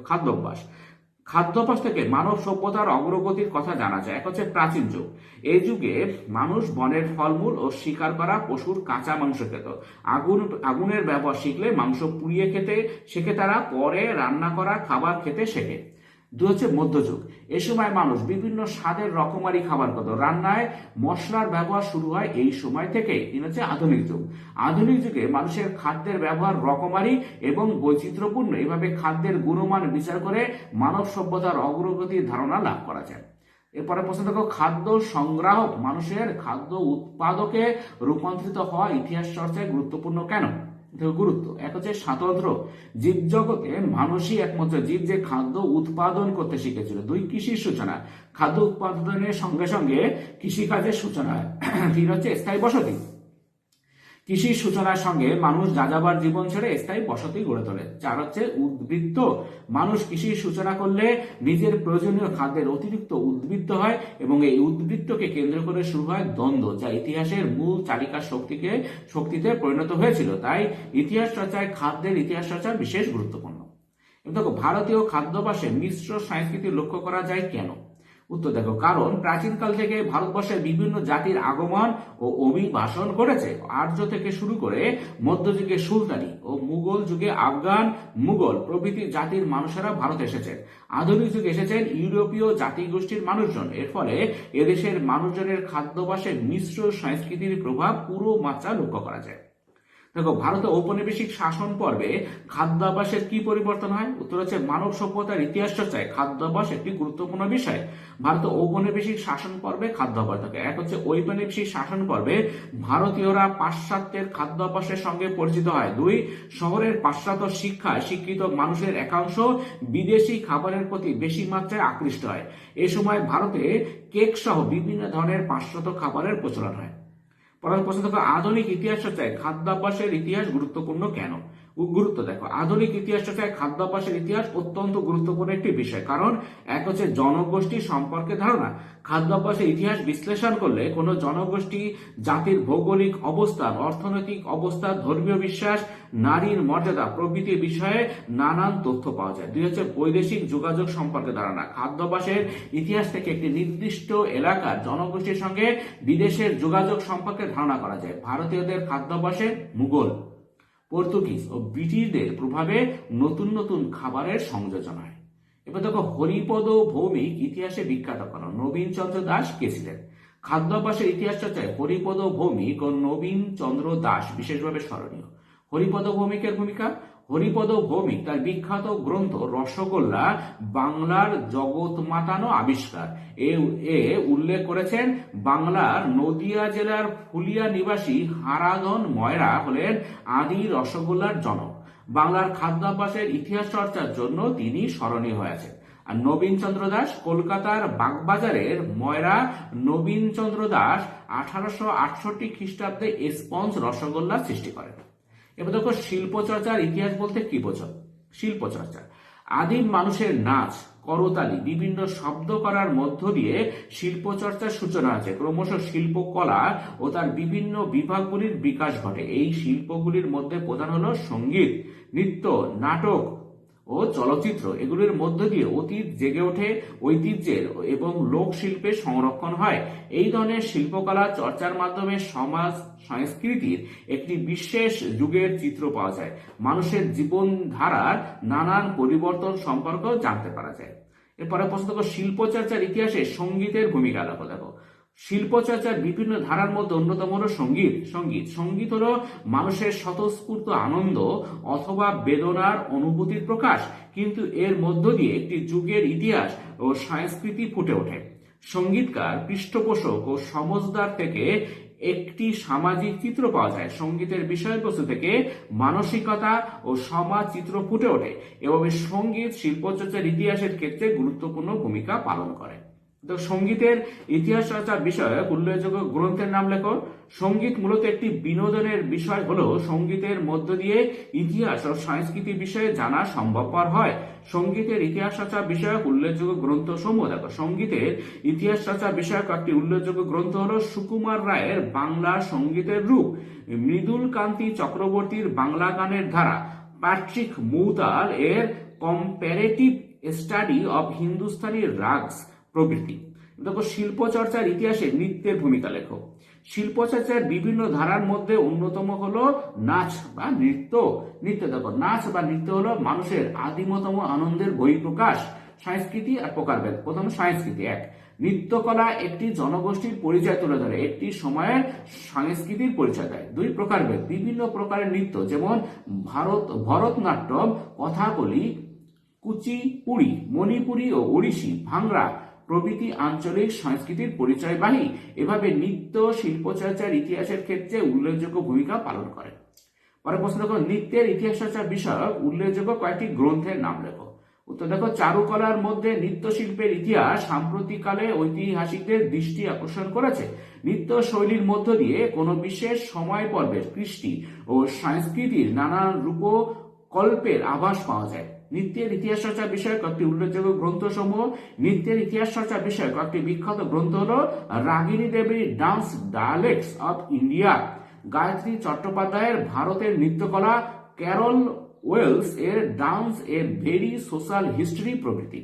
খাদ্যাভ্যাস থেকে মানব সভ্যতার অগ্রগতির কথা জানা যায়। এক হচ্ছে প্রাচীন যুগ। এই যুগে মানুষ বনের ফলমূল ও শিকার করা পশুর কাঁচা মাংস খেত। আগুনের ব্যবহার শিখলে মাংস পুড়িয়ে খেতে শেখে তারা, পরে রান্না করা খাবার খেতে শেখে। দুই হচ্ছে মধ্যযুগ। এ সময় মানুষ বিভিন্ন স্বাদের রকমারি খাবার খেত। রান্নায় মশলার ব্যবহার শুরু হয় এই সময় থেকে। তিন হচ্ছে আধুনিক যুগ। আধুনিক যুগে মানুষের খাদ্যের ব্যবহার রকমারি এবং বৈচিত্র্যপূর্ণ। এভাবে খাদ্যের গুণমান বিচার করে মানব সভ্যতার অগ্রগতির ধারণা লাভ করা যায়। এরপরে প্রশ্ন দেখো, খাদ্য সংগ্রাহক মানুষের খাদ্য উৎপাদকে রূপান্তরিত হওয়া ইতিহাস চর্চায় গুরুত্বপূর্ণ কেন? গুরুত্ব এক হচ্ছে স্বাতন্ত্র। জীবজগতে মানুষই একমাত্র জীব যে খাদ্য উৎপাদন করতে শিখেছিল। দুই, কৃষির সূচনা। খাদ্য উৎপাদনের সঙ্গে সঙ্গে কৃষিকাজের সূচনা হয়। তিন হচ্ছে স্থায়ী বসতি। কৃষির সূচনার সঙ্গে মানুষ যাযাবর জীবন ছেড়ে স্থায়ী বসতি গড়ে তোলে। চার হচ্ছে উদ্বৃত্ত। মানুষ কৃষির সূচনা করলে নিজের প্রয়োজনীয় খাদ্যের অতিরিক্ত উদ্বৃত্ত হয় এবং এই উদ্বৃত্তকে কেন্দ্র করে শুরু হয় দ্বন্দ্ব, যা ইতিহাসের মূল চালিকা শক্তিতে পরিণত হয়েছিল। তাই ইতিহাস চর্চায় খাদ্যের ইতিহাস চর্চা বিশেষ গুরুত্বপূর্ণ। দেখো, ভারতীয় খাদ্যাভ্যাসে মিশ্র সংস্কৃতি লক্ষ্য করা যায় কেন? উত্তর দেখো, কারণ প্রাচীনকাল থেকে ভারতবর্ষের বিভিন্ন জাতির আগমন ও অভিবাসন ঘটেছে। আর্য থেকে শুরু করে মধ্যযুগে সুলতানি ও মুঘল যুগে আফগান, মুঘল প্রভৃতি জাতির মানুষেরা ভারতে এসেছেন। আধুনিক যুগে এসেছেন ইউরোপীয় জাতিগোষ্ঠীর মানুষজন। এর ফলে এদেশের মানুষজনের খাদ্যাভ্যাসে মিশ্র সংস্কৃতির প্রভাব পুরো মাত্রা লক্ষ্য করা যায়। দেখো, ভারতে ঔপনিবেশিক শাসন পর্বে খাদ্যাভ্যাসের কি পরিবর্তন হয়? উত্তর হচ্ছে মানব সভ্যতার ইতিহাস চর্চায় খাদ্যাভ্যাস একটি গুরুত্বপূর্ণ বিষয়। ভারতে ঔপনিবেশিক শাসন পর্বে খাদ্যাভ্যাস থাকে। এক হচ্ছে ঔপনিবেশিক শাসন পর্বে ভারতীয়রা পাশ্চাত্যের খাদ্যাভ্যাসের সঙ্গে পরিচিত হয়। দুই, শহরের পাশ্চাত্য শিক্ষায় শিক্ষিত মানুষের একাংশ বিদেশি খাবারের প্রতি বেশি মাত্রায় আকৃষ্ট হয়। এ সময় ভারতে কেক সহ বিভিন্ন ধরনের পাশ্চাত্য খাবারের প্রচলন হয়। পরের প্রশ্ন দেখো, আধুনিক ইতিহাস চর্চায় খাদ্যাভ্যাসের ইতিহাস গুরুত্বপূর্ণ কেন? গুরুত্ব দেখো, আধুনিক ইতিহাস চর্চায় খাদ্যাভ্যাসের ইতিহাস অত্যন্ত গুরুত্বপূর্ণ একটি বিষয়। কারণ এক হচ্ছে জনগোষ্ঠী সম্পর্কে ধারণা। খাদ্যাভ্যাসের ইতিহাস বিশ্লেষণ করলে কোনো জনগোষ্ঠী জাতির ভৌগোলিক অবস্থান, অর্থনৈতিক অবস্থা, ধর্মীয় বিশ্বাস, নারীর মর্যাদা প্রভৃতি বিষয়ে নানান তথ্য পাওয়া যায়। দুই হচ্ছে বৈদেশিক যোগাযোগ সম্পর্কে ধারণা। খাদ্যাভ্যাসের ইতিহাস থেকে একটি নির্দিষ্ট এলাকার জনগোষ্ঠীর সঙ্গে বিদেশের যোগাযোগ সম্পর্কে ধারণা করা যায়। ভারতীয়দের খাদ্যাভ্যাসে মুঘল, পর্তুগিজ ও ব্রিটিশদের প্রভাবে নতুন নতুন খাবারের সংযোজন হয়। এবার দেখো, হরিপদ ভৌমিক ইতিহাসে বিখ্যাত কারণ নবীন চন্দ্র দাস কে ছিলেন? খাদ্যাভ্যাসের ইতিহাস চর্চায় হরিপদ ভৌমিক ও নবীন চন্দ্র দাস বিশেষভাবে স্মরণীয়। হরিপদ ভৌমিকের ভূমিকা: হরিপদ ভৌমিক তার বিখ্যাত গ্রন্থ রসগোল্লা বাংলার জগৎ মাতানো আবিষ্কার এ উল্লেখ করেছেন বাংলার নদিয়া জেলার ফুলিয়া নিবাসী হারাধন ময়রা হলেন আদি রসগোল্লার জনক। বাংলার খাদ্যাভ্যাসের ইতিহাস চর্চার জন্য তিনি স্মরণীয় হয়েছেন। আর নবীনচন্দ্র দাস কলকাতার বাগবাজারের ময়রা নবীনচন্দ্র দাস 1868 খ্রিস্টাব্দে স্পঞ্জ রসগোল্লা সৃষ্টি করেন। এবার দেখো শিল্পচর্চার ইতিহাস বলতে কি বোঝো? শিল্পচর্চা আদিম মানুষের নাচ, করতালি, বিভিন্ন শব্দ করার মধ্য দিয়ে শিল্পচর্চার সূচনা আছে। ক্রমশ শিল্পকলা ও তার বিভিন্ন বিভাগগুলির বিকাশ ঘটে। এই শিল্পগুলির মধ্যে প্রধান হলো সঙ্গীত, নৃত্য, নাটক ও চলচ্চিত্র। এগুলির মধ্য দিয়ে অতীত জেগে ওঠে, ঐতিহ্যের এবং লোক শিল্পের সংরক্ষণ হয়। এই ধরনের শিল্পকলা চর্চার মাধ্যমে সমাজ সংস্কৃতির একটি বিশেষ যুগের চিত্র পাওয়া যায়। মানুষের জীবনধারার নানান পরিবর্তন সম্পর্কেও জানতে পারা যায়। এরপরে প্রশ্ন দেখো, শিল্পচর্চার ইতিহাসে সঙ্গীতের ভূমিকা দেখো। শিল্পচর্চার বিভিন্ন ধারার মধ্যে অন্যতম হলো সঙ্গীত। সঙ্গীত হলো মানুষের স্বতঃস্ফূর্ত আনন্দ অথবা বেদনার অনুভূতির প্রকাশ, কিন্তু এর মধ্য দিয়ে একটি যুগের ইতিহাস ও সংস্কৃতি ফুটে ওঠে। সঙ্গীতকার, পৃষ্ঠপোষক ও সমজদার থেকে একটি সামাজিক চিত্র পাওয়া যায়। সঙ্গীতের বিষয়বস্তু থেকে মানসিকতা ও সমাজ চিত্র ফুটে ওঠে। এভাবে সঙ্গীত শিল্পচর্চার ইতিহাসের ক্ষেত্রে গুরুত্বপূর্ণ ভূমিকা পালন করে। তো সঙ্গীতের ইতিহাস চর্চা বিষয়ক উল্লেখযোগ্য গ্রন্থের নাম লেখো। সঙ্গীত মূলত একটি বিনোদনের বিষয় হলেও সঙ্গীতের মধ্য দিয়ে ইতিহাস ও সংস্কৃতি বিষয়ে জানা সম্ভবপর হয়। সঙ্গীতের ইতিহাস চর্চা বিষয়ক উল্লেখযোগ্য গ্রন্থ সমূহ দেখো। সঙ্গীতের ইতিহাস চর্চা বিষয়ক একটি উল্লেখযোগ্য গ্রন্থ হলো সুকুমার রায়ের বাংলা সঙ্গীতের রূপ, মৃদুল কান্তি চক্রবর্তীর বাংলা গানের ধারা, প্যাট্রিক মৌতাল এর comparative study of Hindustani rugs প্রভৃতি। দেখো শিল্পচর্চার ইতিহাসে নৃত্যের ভূমিকা লেখো। শিল্পচর্চার বিভিন্ন ধারার মধ্যে অন্যতম হলো নাচ বা নৃত্য। দেখো নাচ বা নৃত্য হলো মানুষের আদিমতম আনন্দের বহিঃপ্রকাশ। সংস্কৃতি আর প্রকারভেদ। প্রথম সংস্কৃতি। এক, নৃত্যকলা একটি জনগোষ্ঠীর পরিচয় তুলে ধরে, একটি সময়ের সংস্কৃতির পরিচয় দেয়। দুই, প্রকারভেদ। বিভিন্ন প্রকারের নৃত্য যেমন ভরতনাট্যম, কথাকলি, কুচিপুড়ি, মণিপুরি ও ওড়িশি, ভাংড়া প্রভৃতি আঞ্চলিক সংস্কৃতির পরিচয়বাহী। এভাবে নৃত্য শিল্পচর্চার ইতিহাসের ক্ষেত্রে উল্লেখযোগ্য ভূমিকা পালন করে। পরে প্রশ্ন দেখো, নৃত্যের ইতিহাস চর্চা বিষয়ক উল্লেখযোগ্য কয়েকটি গ্রন্থের নাম লেখো। উত্তর দেখো, চারুকলার মধ্যে নৃত্যশিল্পের ইতিহাস সাম্প্রতিককালে ঐতিহাসিকদের দৃষ্টি আকর্ষণ করেছে। নৃত্য শৈলীর মধ্য দিয়ে কোনো বিশেষ সময় পর্বের কৃষ্টি ও সংস্কৃতির নানান রূপকল্পের আভাস পাওয়া যায়। নৃত্যের ইতিহাস চর্চা বিষয়ক একটি উল্লেখযোগ্য গ্রন্থ সমূহ। নৃত্যের ইতিহাস চর্চা বিষয়ক একটি বিখ্যাত গ্রন্থ হল রাগিনী দেবীর ডান্স ডায়ালেক্টস অফ ইন্ডিয়া, গায়ত্রী চট্টোপাধ্যায়ের ভারতের নৃত্যকলা, ক্যারল ওয়েলস এর dance a very social history প্রভৃতি।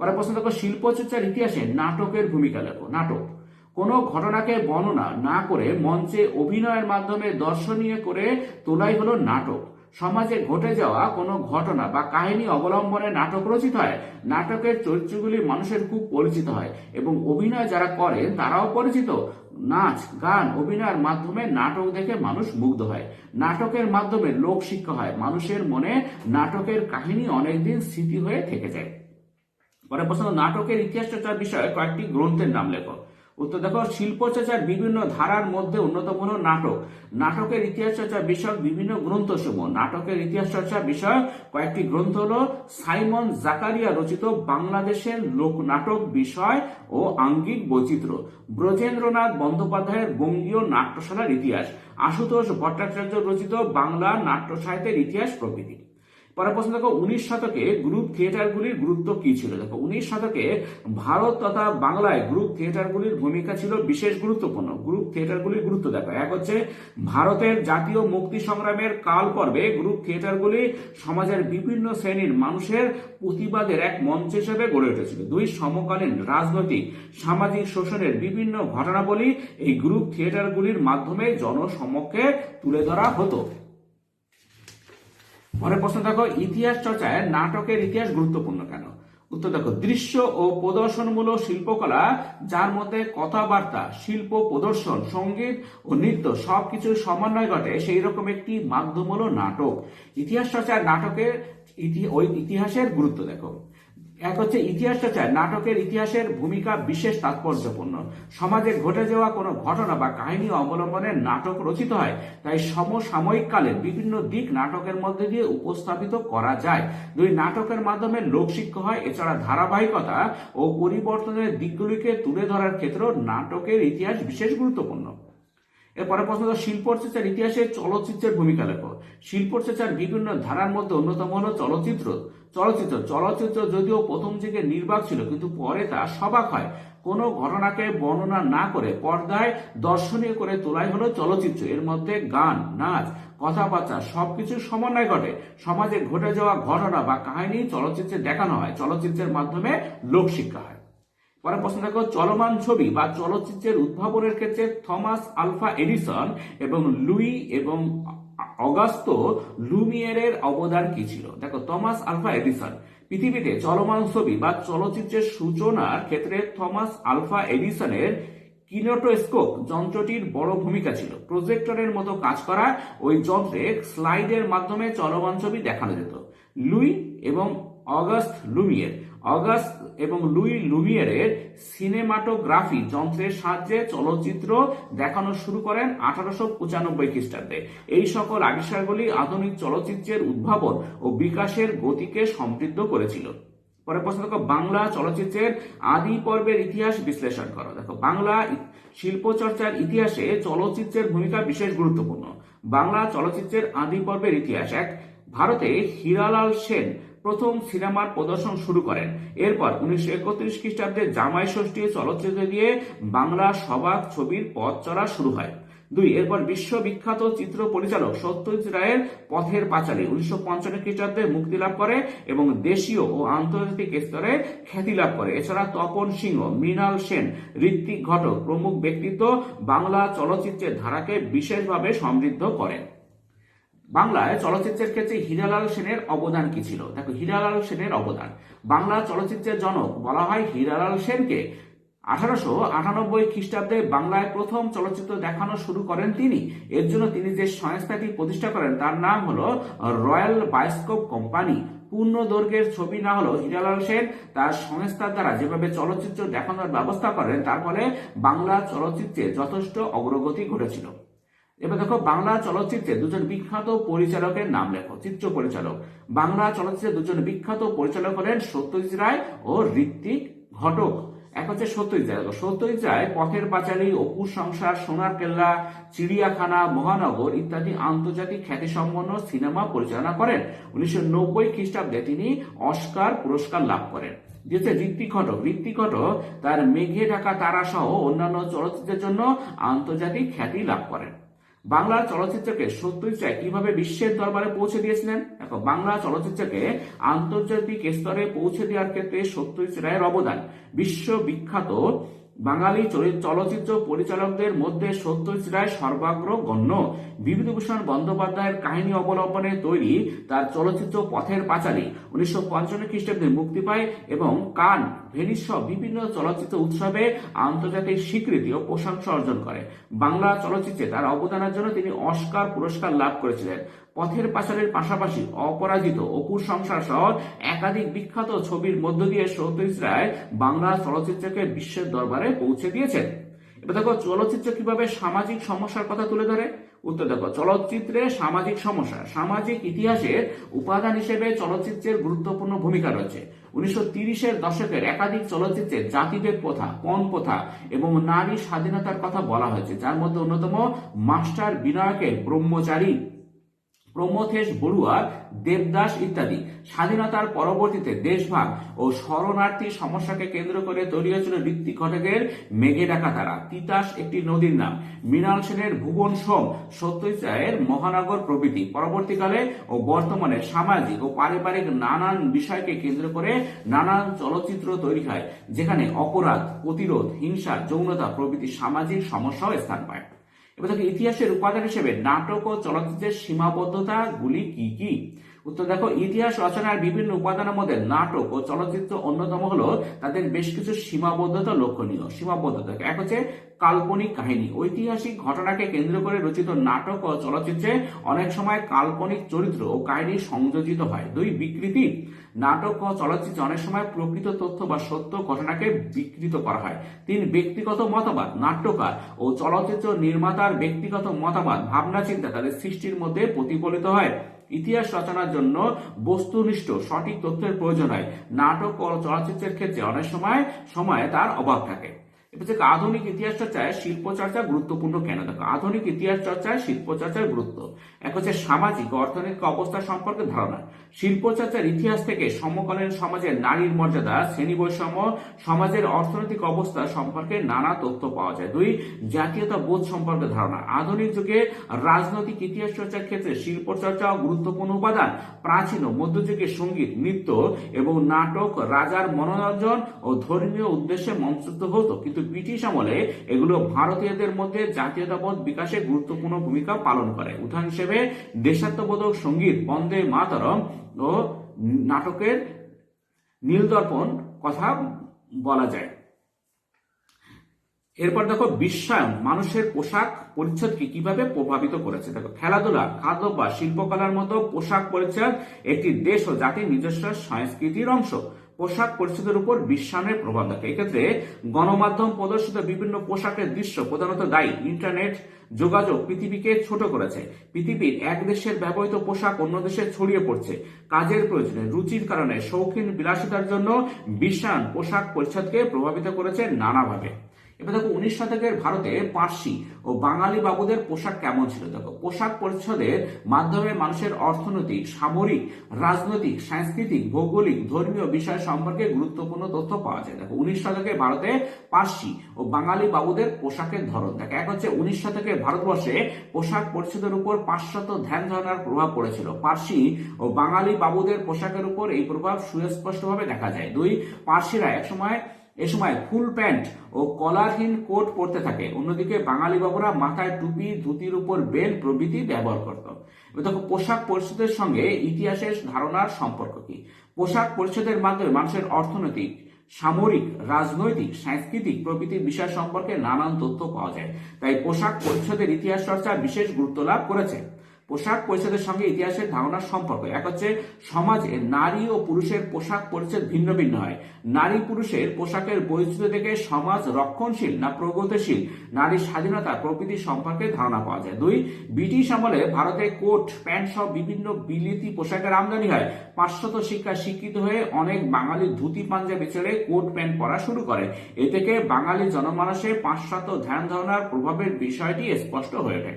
পরে প্রশ্ন দেখো, শিল্পচর্চার ইতিহাসে নাটকের ভূমিকা লেখো। নাটক কোনো ঘটনাকে বর্ণনা না করে মঞ্চে অভিনয়ের মাধ্যমে দর্শনীয় করে তোলাই হলো নাটক। সমাজে ঘটে যাওয়া কোনো ঘটনা বা কাহিনী অবলম্বনে নাটক রচিত হয়। নাটকের চরিত্রগুলি মানুষের খুব পরিচিত হয় এবং অভিনয় যারা করেন তারাও পরিচিত। নাচ, গান, অভিনয়ের মাধ্যমে নাটক দেখে মানুষ মুগ্ধ হয়। নাটকের মাধ্যমে লোক শিক্ষা হয়। মানুষের মনে নাটকের কাহিনী অনেকদিন স্মৃতি হয়ে থেকে যায়। পরে প্রশ্ন, নাটকের ইতিহাস চর্চার বিষয়ে কয়েকটি গ্রন্থের নাম লেখো। উত্তর দেখো, শিল্পচর্চার বিভিন্ন ধারার মধ্যে অন্যতম হল নাটক। নাটকের ইতিহাস চর্চা বিষয়ক বিভিন্ন গ্রন্থ সমূহ। নাটকের ইতিহাস চর্চা বিষয়ক কয়েকটি গ্রন্থ হল সাইমন জাকারিয়া রচিত বাংলাদেশের লোকনাটক বিষয় ও আঙ্গিক বৈচিত্র্য, ব্রজেন্দ্রনাথ বন্দ্যোপাধ্যায়ের বঙ্গীয় নাট্যশালার ইতিহাস, আশুতোষ ভট্টাচার্য রচিত বাংলা নাট্য সাহিত্যের ইতিহাস প্রভৃতি। পরে প্রশ্ন দেখো, 19 শতকে গ্রুপ থিয়েটারগুলির গুরুত্ব কি ছিল? দেখো 19 শতকে ভারত তথা বাংলায় গ্রুপ থিয়েটারগুলির ভূমিকা ছিল বিশেষ গুরুত্বপূর্ণ। গ্রুপ থিয়েটারগুলির গুরুত্ব দেখো। এক হচ্ছে, ভারতের জাতীয় মুক্তি সংগ্রামের কাল পর্বে গ্রুপ থিয়েটারগুলি সমাজের বিভিন্ন শ্রেণীর মানুষের প্রতিবাদের এক মঞ্চ হিসেবে গড়ে উঠেছিল। দুই, সমকালীন রাজনৈতিক সামাজিক শোষণের বিভিন্ন ঘটনাবলী এই গ্রুপ থিয়েটারগুলির মাধ্যমে জনসমক্ষে তুলে ধরা হতো। পরের প্রশ্ন দেখো, ইতিহাস চর্চায় নাটকের ইতিহাস গুরুত্বপূর্ণ কেন? উত্তর দেখো, দৃশ্য ও প্রদর্শনমূলক শিল্পকলা, যার মধ্যে কথাবার্তা, শিল্প প্রদর্শন, সঙ্গীত ও নৃত্য সবকিছুর সমন্বয় ঘটে, সেই রকম একটি মাধ্যম হলো নাটক। ইতিহাস চর্চার নাটকের ওই ইতিহাসের গুরুত্ব দেখো। এক হচ্ছে ইতিহাস চর্চায় নাটকের ইতিহাসের ভূমিকা বিশেষ তাৎপর্যপূর্ণ। সমাজে ঘটে যাওয়া কোনো ঘটনা বা কাহিনী অবলম্বনে নাটক রচিত হয়, তাই সমসাময়িক কালের বিভিন্ন দিক নাটকের মধ্যে দিয়ে উপস্থাপিত করা যায়। দুই, নাটকের মাধ্যমে লোকশিক্ষা হয়। এছাড়া ধারাবাহিকতা ও পরিবর্তনের দিকগুলিকে তুলে ধরার ক্ষেত্রেও নাটকের ইতিহাস বিশেষ গুরুত্বপূর্ণ। এরপরে প্রশ্ন, শিল্প চর্চার ইতিহাসে চলচ্চিত্রের ভূমিকা লেখো। শিল্প চর্চার বিভিন্ন ধারার মধ্যে অন্যতম হলো চলচ্চিত্র। চলচ্চিত্র যদিও প্রথম দিকে নির্বাক ছিল, কিন্তু পরে তা সবাক হয়। কোনো ঘটনাকে বর্ণনা না করে পর্দায় দর্শনীয় করে তোলাই হলো চলচ্চিত্র। এর মধ্যে গান, নাচ, কথাবার্তা সবকিছুর সমন্বয় ঘটে। সমাজে ঘটে যাওয়া ঘটনা বা কাহিনী চলচ্চিত্রে দেখানো হয়। চলচ্চিত্রের মাধ্যমে লোকশিক্ষা হয়। পরের প্রশ্ন দেখো, চলমান ছবি বা চলচ্চিত্রের উদ্ভাবনের ক্ষেত্রে থমাস আলভা এডিসন এবং লুই এবং অগাস্তো লুমিয়েরের অবদান কি ছিল? দেখো, থমাস আলভা এডিসন। পৃথিবীতে চলমান ছবি বা চলচ্চিত্রের সূচনার ক্ষেত্রে থমাস আলভা এডিসনের কিনেটোস্কোপ যন্ত্রটির বড় ভূমিকা ছিল। প্রজেক্টরের মতো কাজ করা ওই যন্ত্রে স্লাইডের মাধ্যমে চলমান ছবি দেখানো যেত। লুই এবং অগাস্ট এবং লুই লুমিয়েরের সিনেমাটোগ্রাফি যন্ত্রের সাহায্যে চলচ্চিত্র দেখানো শুরু করেন 1895 খ্রিস্টাব্দে। এই সকল আবিষ্কারগুলি আধুনিক চলচ্চিত্রের উদ্ভাবন ও বিকাশের গতিকে সমৃদ্ধ করেছিল। পরে প্রশ্ন দেখো, বাংলা চলচ্চিত্রের আদি পর্বের ইতিহাস বিশ্লেষণ করো। দেখো, বাংলা শিল্প চর্চার ইতিহাসে চলচ্চিত্রের ভূমিকা বিশেষ গুরুত্বপূর্ণ। বাংলা চলচ্চিত্রের আদি পর্বের ইতিহাস। এক, ভারতে হীরালাল সেন প্রথম সিনেমার প্রদর্শন শুরু করেন। এরপর 1931 খ্রিস্টাব্দে জামাই ষষ্ঠী চলচ্চিত্র দিয়ে বাংলা সবাক ছবির পথ চলা শুরু হয়। দুই, এরপর বিশ্ববিখ্যাত চিত্র পরিচালক সত্যজিৎ রায়ের পথের পাঁচালী 1955 খ্রিস্টাব্দে মুক্তি লাভ করে এবং দেশীয় ও আন্তর্জাতিক স্তরে খ্যাতি লাভ করে। এছাড়া তপন সিংহ, মৃণাল সেন, ঋত্বিক ঘটক প্রমুখ ব্যক্তিত্ব বাংলা চলচ্চিত্রের ধারাকে বিশেষভাবে সমৃদ্ধ করেন। বাংলায় চলচ্চিত্রের ক্ষেত্রে হীরালাল সেনের অবদান কি ছিল? দেখো, হীরালাল সেনের অবদান। বাংলা চলচ্চিত্রের জনক বলা হয় হীরালাল সেনকে। 1898 খ্রিস্টাব্দে বাংলায় প্রথম চলচ্চিত্র দেখানো শুরু করেন তিনি। এর জন্য তিনি যে সংস্থাটি প্রতিষ্ঠা করেন তার নাম হলো রয়্যাল বায়োস্কোপ কোম্পানি। পূর্ণ দৈর্ঘ্যের ছবি না হলেও হীরালাল সেন তার সংস্থার দ্বারা যেভাবে চলচ্চিত্র দেখানোর ব্যবস্থা করেন, তার ফলে বাংলা চলচ্চিত্রে যথেষ্ট অগ্রগতি ঘটেছিল। এবার দেখো, বাংলা চলচ্চিত্রে দুজন বিখ্যাত পরিচালকের নাম লেখো। চিত্র পরিচালক। বাংলা চলচ্চিত্রে দুজন বিখ্যাত পরিচালক হলেন সত্যজিৎ রায় ও ঋত্বিক ঘটক। এক হচ্ছে সত্যজিৎ রায়। সত্যজিৎ রায় পথের পাঁচালী, অপুর সংসার, সোনার কেল্লা, চিড়িয়াখানা, মহানগর ইত্যাদি আন্তর্জাতিক খ্যাতিসম্পন্ন সিনেমা পরিচালনা করেন। 1990 খ্রিস্টাব্দে তিনি অস্কার পুরস্কার লাভ করেন। যেটা ঋত্বিক ঘটক তার মেঘে ঢাকা তারা সহ অন্যান্য চলচ্চিত্রের জন্য আন্তর্জাতিক খ্যাতি লাভ করেন। বাংলা চলচ্চিত্রকে সত্যজিৎ রায় কিভাবে বিশ্বের দরবারে পৌঁছে দিয়েছিলেন? দেখো, বাংলা চলচ্চিত্রকে আন্তর্জাতিক স্তরে পৌঁছে দেওয়ার ক্ষেত্রে সত্যজিৎ রায়ের অবদান। বিশ্ববিখ্যাত বাঙালি চলচ্চিত্র পরিচালকদের মধ্যে সত্যজিৎ রায় সর্বাগ্রগণ্য। বিভূতিভূষণ বন্দ্যোপাধ্যায়ের কাহিনী অবলম্বনে তৈরি তার চলচ্চিত্র পথের পাঁচালী 1955 খ্রিস্টাব্দে মুক্তি পায় এবং কান, ভেনিস সহ বিভিন্ন চলচ্চিত্র উৎসবে আন্তর্জাতিক স্বীকৃতি ও প্রশংসা অর্জন করে। বাংলা চলচ্চিত্রে তার অবদানের জন্য তিনি অস্কার পুরস্কার লাভ করেছিলেন। পথের পাঁচালীর পাশাপাশি অপরাজিত, অপুর সংসার সহ একাধিক বিখ্যাত ছবির মধ্য দিয়ে সত্যজিৎ রায় বাংলা চলচ্চিত্রকে বিশ্বের দরবারে পৌঁছে দিয়েছেন। এবার দেখো, চলচ্চিত্র কিভাবে সামাজিক সমস্যার কথা তুলে ধরে? উত্তর দেখো, চলচ্চিত্রে সামাজিক সমস্যা, সামাজিক ইতিহাসের উপাদান হিসেবে চলচ্চিত্রের গুরুত্বপূর্ণ ভূমিকা রয়েছে। 1930-এর দশকের একাধিক চলচ্চিত্রে জাতিভেদ প্রথা, পণ প্রথা এবং নারী স্বাধীনতার কথা বলা হয়েছে, যার মধ্যে অন্যতম মাস্টার বিনায়কের ব্রহ্মচারী, প্রমথেশ বড়ুয়ার দেবদাস ইত্যাদি। স্বাধীনতার পরবর্তীতে দেশভাগ ও শরণার্থী সমস্যাকে কেন্দ্র করে তৈরি হয়েছিল ঋত্বিক ঘটকের মেঘে ঢাকা তারা, তিতাস একটি নদীর নাম, মৃণাল সেনের ভুবন সোম, সত্যজিৎ রায়ের মহানগর প্রভৃতি। পরবর্তীকালে ও বর্তমানে সামাজিক ও পারিবারিক নানান বিষয়কে কেন্দ্র করে নানান চলচ্চিত্র তৈরি হয়, যেখানে অপরাধ, প্রতিরোধ, হিংসা, যৌনতা প্রভৃতি সামাজিক সমস্যাও স্থান পায়। এবার দেখো, ইতিহাসের উপাদান হিসেবে নাটক ও চলচ্চিত্রের সীমাবদ্ধতা গুলি কি কি? উত্তর দেখো, ইতিহাস রচনার বিভিন্ন উপাদানের মধ্যে নাটক ও চলচ্চিত্র অন্যতম হলো তাদের বেশ কিছু সীমাবদ্ধতা লক্ষণীয়। সীমাবদ্ধতা এক হচ্ছে কাল্পনিক কাহিনী। ঐতিহাসিক ঘটনাকে কেন্দ্র করে রচিত নাটক ও চলচ্চিত্রে অনেক সময় কাল্পনিক চরিত্র ও কাহিনী সংযোজিত হয়। 2 বিকৃতি। নাটক ও চলচ্চিত্রে অনেক সময় প্রকৃত তথ্য বা সত্য ঘটনাকে বিকৃত করা হয়। 3 ব্যক্তিগত মতবাদ। নাট্যকার ও চলচ্চিত্র নির্মাতার ব্যক্তিগত মতবাদ, ভাবনা চিন্তা তাদের সৃষ্টির মধ্যে প্রতিফলিত হয়। ইতিহাস রচনার জন্য বস্তুনিষ্ঠ সঠিক তথ্যের প্রয়োজন হয়। নাটক ও চলচ্চিত্রের ক্ষেত্রে অনেক সময় তার অভাব থাকে। এবার আধুনিক ইতিহাস চর্চায় শিল্প চর্চা গুরুত্বপূর্ণ কেন? দেখো, আধুনিক ইতিহাস চর্চায় শিল্প চর্চার গুরুত্ব। এক হচ্ছে সামাজিক ও অর্থনৈতিক অবস্থা সম্পর্কে ধারণা। শিল্প চর্চার ইতিহাস থেকে সমকালীন সমাজের নারীর মর্যাদা, শ্রেণী বৈষম্য, সমাজের অর্থনৈতিক অবস্থা সম্পর্কে নানা তথ্য পাওয়া যায়। 2 জাতীয়তা বোধ সম্পর্কে ধারণা। আধুনিক যুগে রাজনৈতিক ইতিহাস চর্চার ক্ষেত্রে শিল্প চর্চা গুরুত্বপূর্ণ উপাদান। প্রাচীন ও মধ্যযুগে সঙ্গীত, নৃত্য এবং নাটক রাজার মনোরঞ্জন ও ধর্মীয় উদ্দেশ্যে মঞ্চস্থ হতো, কিন্তু ব্রিটিশ আমলে এগুলো ভারতীয়দের মধ্যে জাতীয়তাবোধ বিকাশে গুরুত্বপূর্ণ ভূমিকা পালন করে। উদাহরণ হিসেবে দেশাত্মবোধক সঙ্গীত, বন্দে মাতরম ও নাটকের নীলদর্পণ কথা বলা যায়। এরপর দেখো, বিশ্বায়ন মানুষের পোশাক পরিচ্ছদকে কিভাবে প্রভাবিত করেছে। দেখো, খেলাধুলা, খাদ্য বা শিল্পকলার মতো পোশাক পরিচ্ছদ একটি দেশ ও জাতির নিজস্ব সংস্কৃতির অংশ। পোশাক পরিচ্ছদের উপর বিশ্বায়নের প্রভাব দেখে। এক্ষেত্রে গণমাধ্যম প্রদর্শিত বিভিন্ন পোশাকের দৃশ্য প্রধানত দায়ী। ইন্টারনেট যোগাযোগ পৃথিবীকে ছোট করেছে। পৃথিবীর এক দেশের ব্যবহৃত পোশাক অন্য দেশে ছড়িয়ে পড়ছে। কাজের প্রয়োজনে, রুচির কারণে, শৌখিন বিলাসিতার জন্য বিশ্বায়ন পোশাক পরিচ্ছদকে প্রভাবিত করেছে নানাভাবে। এবার দেখো, 19 শতকের ভারতে পার্সি ও বাঙালি বাবুদের পোশাক কেমন ছিল। দেখো, পোশাক পরিচ্ছদের মাধ্যমে মানুষের অর্থনৈতিক, সামরিক, রাজনৈতিক, সাংস্কৃতিক, ভৌগোলিক, ধর্মীয় বিষয় সম্পর্কে গুরুত্বপূর্ণ তথ্য পাওয়া যায়। দেখো, 19 শতকে ভারতে পার্সি ও বাঙালি বাবুদের পোশাকের ধরন। দেখো, এক হচ্ছে 19 শতকে ভারতবর্ষে পোশাক পরিচ্ছদের উপর পাশ্চাত্য ধ্যান ধারণার প্রভাব পড়েছিল। পার্সি ও বাঙালি বাবুদের পোশাকের উপর এই প্রভাব সুস্পষ্টভাবে দেখা যায়। 2 পার্সিরা এ সময় ফুল প্যান্ট ও কলারহীন কোট পরতে থাকে। অন্যদিকে বাঙালি বাবুরা মাথায় টুপি, ধুতির উপর বেল প্রভৃতি ব্যবহার করত। দেখো, পোশাক পরিচ্ছদের সঙ্গে ইতিহাসের ধারণার সম্পর্ক কি। পোশাক পরিচ্ছদের মাধ্যমে মানুষের অর্থনৈতিক, সামরিক, রাজনৈতিক, সাংস্কৃতিক প্রভৃতি বিষয় সম্পর্কে নানান তথ্য পাওয়া যায়। তাই পোশাক পরিচ্ছদের ইতিহাস চর্চা বিশেষ গুরুত্ব লাভ করেছে। পোশাক পরিচ্ছদের সঙ্গে ইতিহাসের ধারণার সম্পর্ক। এক হচ্ছে সমাজে নারী ও পুরুষের পোশাক পরিচ্ছদ ভিন্ন ভিন্ন হয়। নারী পুরুষের পোশাকের বৈচিত্র্য থেকে সমাজ রক্ষণশীল না প্রগতিশীল, নারীর স্বাধীনতা প্রভৃতি সম্পর্কে ধারণা পাওয়া যায়। 2 ব্রিটিশ আমলে ভারতে কোট প্যান্ট সহ বিভিন্ন বিলিতি পোশাকের আমদানি হয়। পাশ্চাত্য শিক্ষায় শিক্ষিত হয়ে অনেক বাঙালি ধুতি পাঞ্জাবি ছেড়ে কোট প্যান্ট পরা শুরু করে। এ থেকে বাঙালি জনমানসে পাশ্চাত্য ধ্যান ধারণার প্রভাবের বিষয়টি স্পষ্ট হয়ে ওঠে।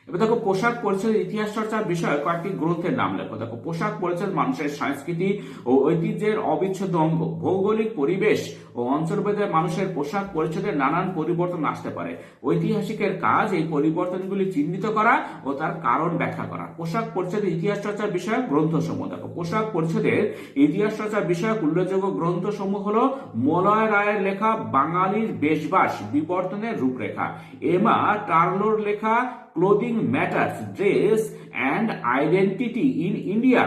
এবার দেখো, পোশাক পরিচ্ছদের ইতিহাস চর্চার বিষয়ে কয়েকটি গ্রন্থের নাম লেখো। দেখো, পোশাক পরিচ্ছদ মানুষের সংস্কৃতি ও ঐতিহ্যের অবিচ্ছেদ্য অঙ্গ। ভৌগোলিক পরিবেশ ও অঞ্চলভেদে মানুষের পোশাক পরিচ্ছদের নানান পরিবর্তন আসতে পারে। ঐতিহাসিকের কাজ এই পরিবর্তনগুলি চিহ্নিত করা ও তার কারণ ব্যাখ্যা করা। পোশাক পরিচ্ছদের ইতিহাস চর্চার বিষয়ক গ্রন্থসমূহ। দেখো, পোশাক পরিচ্ছদের ইতিহাস চর্চার বিষয়ক উল্লেখযোগ্য গ্রন্থসমূহ হলো মলয় রায়ের লেখা বাঙালির বেশবাস বিবর্তনের রূপরেখা, এমা টার্লোর লেখা clothing matters, dress and identity in India,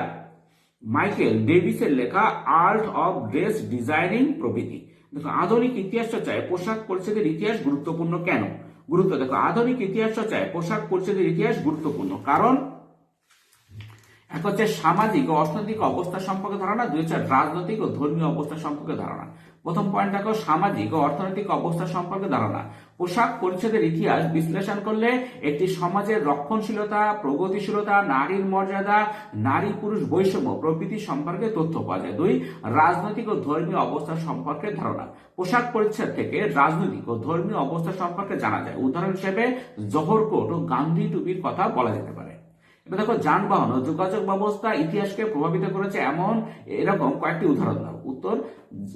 Michael ডেভিসের লেখা আর্ট অফ ড্রেস ডিজাইনিং প্রভৃতি। দেখো, আধুনিক ইতিহাস চর্চায় পোশাক পরিচ্ছদের ইতিহাস গুরুত্বপূর্ণ কেন? দেখো, আধুনিক ইতিহাস চর্চায় পোশাক পরিচ্ছদের ইতিহাস গুরুত্বপূর্ণ কারণ এক হচ্ছে সামাজিক ও অর্থনৈতিক অবস্থা সম্পর্কে ধারণা। 2 হচ্ছে রাজনৈতিক ও ধর্মীয় অবস্থা সম্পর্কে ধারণা। প্রথম পয়েন্ট দেখো, সামাজিক ও অর্থনৈতিক অবস্থা সম্পর্কে ধারণা। পোশাক পরিচ্ছদের ইতিহাস বিশ্লেষণ করলে একটি সমাজের রক্ষণশীলতা, প্রগতিশীলতা, নারীর মর্যাদা, নারী পুরুষ বৈষম্য প্রভৃতি সম্পর্কে তথ্য পাওয়া যায়। 2 রাজনৈতিক ও ধর্মীয় অবস্থা সম্পর্কে ধারণা। পোশাক পরিচ্ছদ থেকে রাজনৈতিক ও ধর্মীয় অবস্থা সম্পর্কে জানা যায়। উদাহরণ হিসেবে জোহর কোট ও গান্ধী টুপির কথা বলা যেতে পারে। এবার দেখো, যানবাহন ও যোগাযোগ ব্যবস্থা ইতিহাসকে প্রভাবিত করেছে এরকম কয়েকটি উদাহরণ দাও। উত্তর,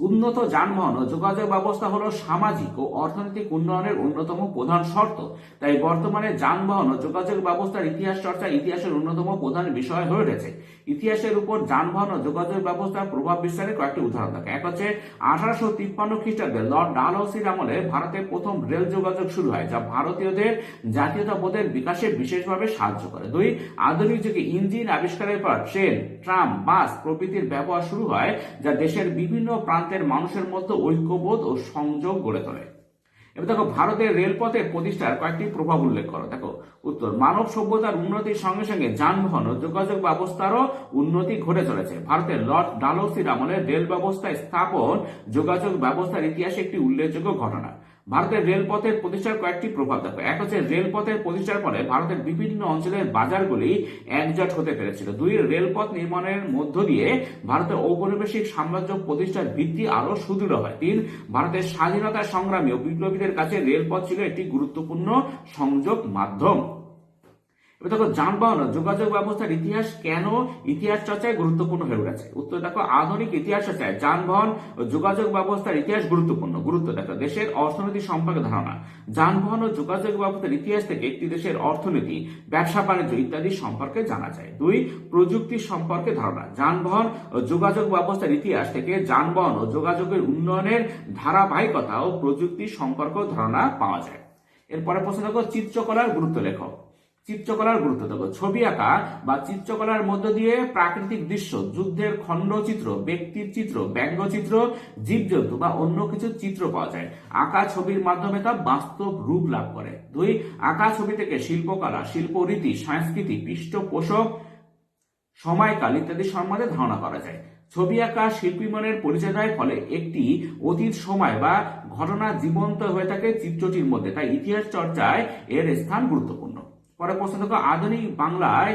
উন্নত যানবাহন ও যোগাযোগ ব্যবস্থা হলো সামাজিক ও অর্থনৈতিক উন্নয়নের অন্যতম প্রধান শর্ত। তাই বর্তমানে যানবাহন ও যোগাযোগ ব্যবস্থার ইতিহাস চর্চা ইতিহাসের অন্যতম প্রধান বিষয় হয়ে উঠেছে। ইতিহাসের উপর যানবাহন ও যোগাযোগ ব্যবস্থার প্রভাব বিস্তারের কয়েকটি উদাহরণ থাকে। এক হচ্ছে 1853 খ্রিস্টাব্দে লর্ড ডালহৌসির আমলে ভারতে প্রথম রেল যোগাযোগ শুরু হয়, যা ভারতীয়দের জাতীয়তাবোধের বিকাশে বিশেষভাবে সাহায্য করে। দুই, আধুনিক যুগে ইঞ্জিন আবিষ্কারের পর ট্রেন, ট্রাম, বাস প্রভৃতির ব্যবহার শুরু হয়, যা দেশের বিভিন্ন প্রান্তের মানুষের মধ্যে ঐক্যবোধ ও সংযোগ গড়ে তোলে। এবার দেখো, ভারতের রেলপথের প্রতিষ্ঠার কয়েকটি প্রভাব উল্লেখ করো। দেখো উত্তর, মানব সভ্যতার উন্নতির সঙ্গে সঙ্গে যানবাহন ও যোগাযোগ ব্যবস্থারও উন্নতি ঘটে চলেছে। ভারতের লর্ড ডালহৌসির আমলে রেল ব্যবস্থা স্থাপন যোগাযোগ ব্যবস্থার ইতিহাসে একটি উল্লেখযোগ্য ঘটনা। ভারতের রেলপথের প্রতিষ্ঠার কয়েকটি প্রভাব দেখো। এক হচ্ছে, রেলপথের প্রতিষ্ঠার ফলে ভারতের বিভিন্ন অঞ্চলের বাজারগুলি একজোট হতে পেরেছিল। দুই, রেলপথ নির্মাণের মধ্য দিয়ে ভারতের ঔপনিবেশিক সাম্রাজ্য প্রতিষ্ঠার ভিত্তি আরো সুদৃঢ় হয়। তিন, ভারতের স্বাধীনতা সংগ্রামী ও বিপ্লবীদের কাছে রেলপথ ছিল একটি গুরুত্বপূর্ণ সংযোগ মাধ্যম। এবার দেখো, যানবাহন যোগাযোগ ব্যবস্থার ইতিহাস কেন ইতিহাস চর্চায় গুরুত্বপূর্ণ হয়ে উঠেছে। উত্তর দেখো, আধুনিক ইতিহাস চর্চায় যানবাহন ও যোগাযোগ ব্যবস্থার ইতিহাস গুরুত্বপূর্ণ। গুরুত্ব দেখো, দেশের অর্থনীতি সম্পর্কে ধারণা। যানবাহন ও যোগাযোগ ব্যবস্থার ইতিহাস থেকে একটি দেশের অর্থনীতি, ব্যবসা বাণিজ্য ইত্যাদি সম্পর্কে জানা যায়। দুই, প্রযুক্তি সম্পর্কে ধারণা। যানবাহন ও যোগাযোগ ব্যবস্থার ইতিহাস থেকে যানবাহন ও যোগাযোগের উন্নয়নের ধারাবাহিকতা ও প্রযুক্তি সম্পর্কে ধারণা পাওয়া যায়। এরপরে প্রশ্ন দেখো, চিত্রকলার গুরুত্ব লেখো। চিত্রকলার গুরুত্ব দেখো, ছবি আঁকা বা চিত্রকলার মধ্য দিয়ে প্রাকৃতিক দৃশ্য, যুদ্ধের খণ্ডচিত্র, ব্যক্তির চিত্র, ব্যঙ্গচিত্র, জীবজন্তু বা অন্য কিছু চিত্র পাওয়া যায়। আঁকা ছবির মাধ্যমে তা বাস্তব রূপ লাভ করে। দুই, আঁকা ছবি থেকে শিল্পকলা, শিল্পরীতি, সংস্কৃতি, পৃষ্ঠপোষক, সময়কাল ইত্যাদি সম্বন্ধে ধারণা করা যায়। ছবি আঁকা শিল্পী মনের পরিচয় দেয়, ফলে একটি অতীত সময় বা ঘটনা জীবন্ত হয়ে থাকে চিত্রটির মধ্যে। তাই ইতিহাস চর্চায় এর স্থান গুরুত্বপূর্ণ। পরে প্রশ্ন দেখো, আধুনিক বাংলায়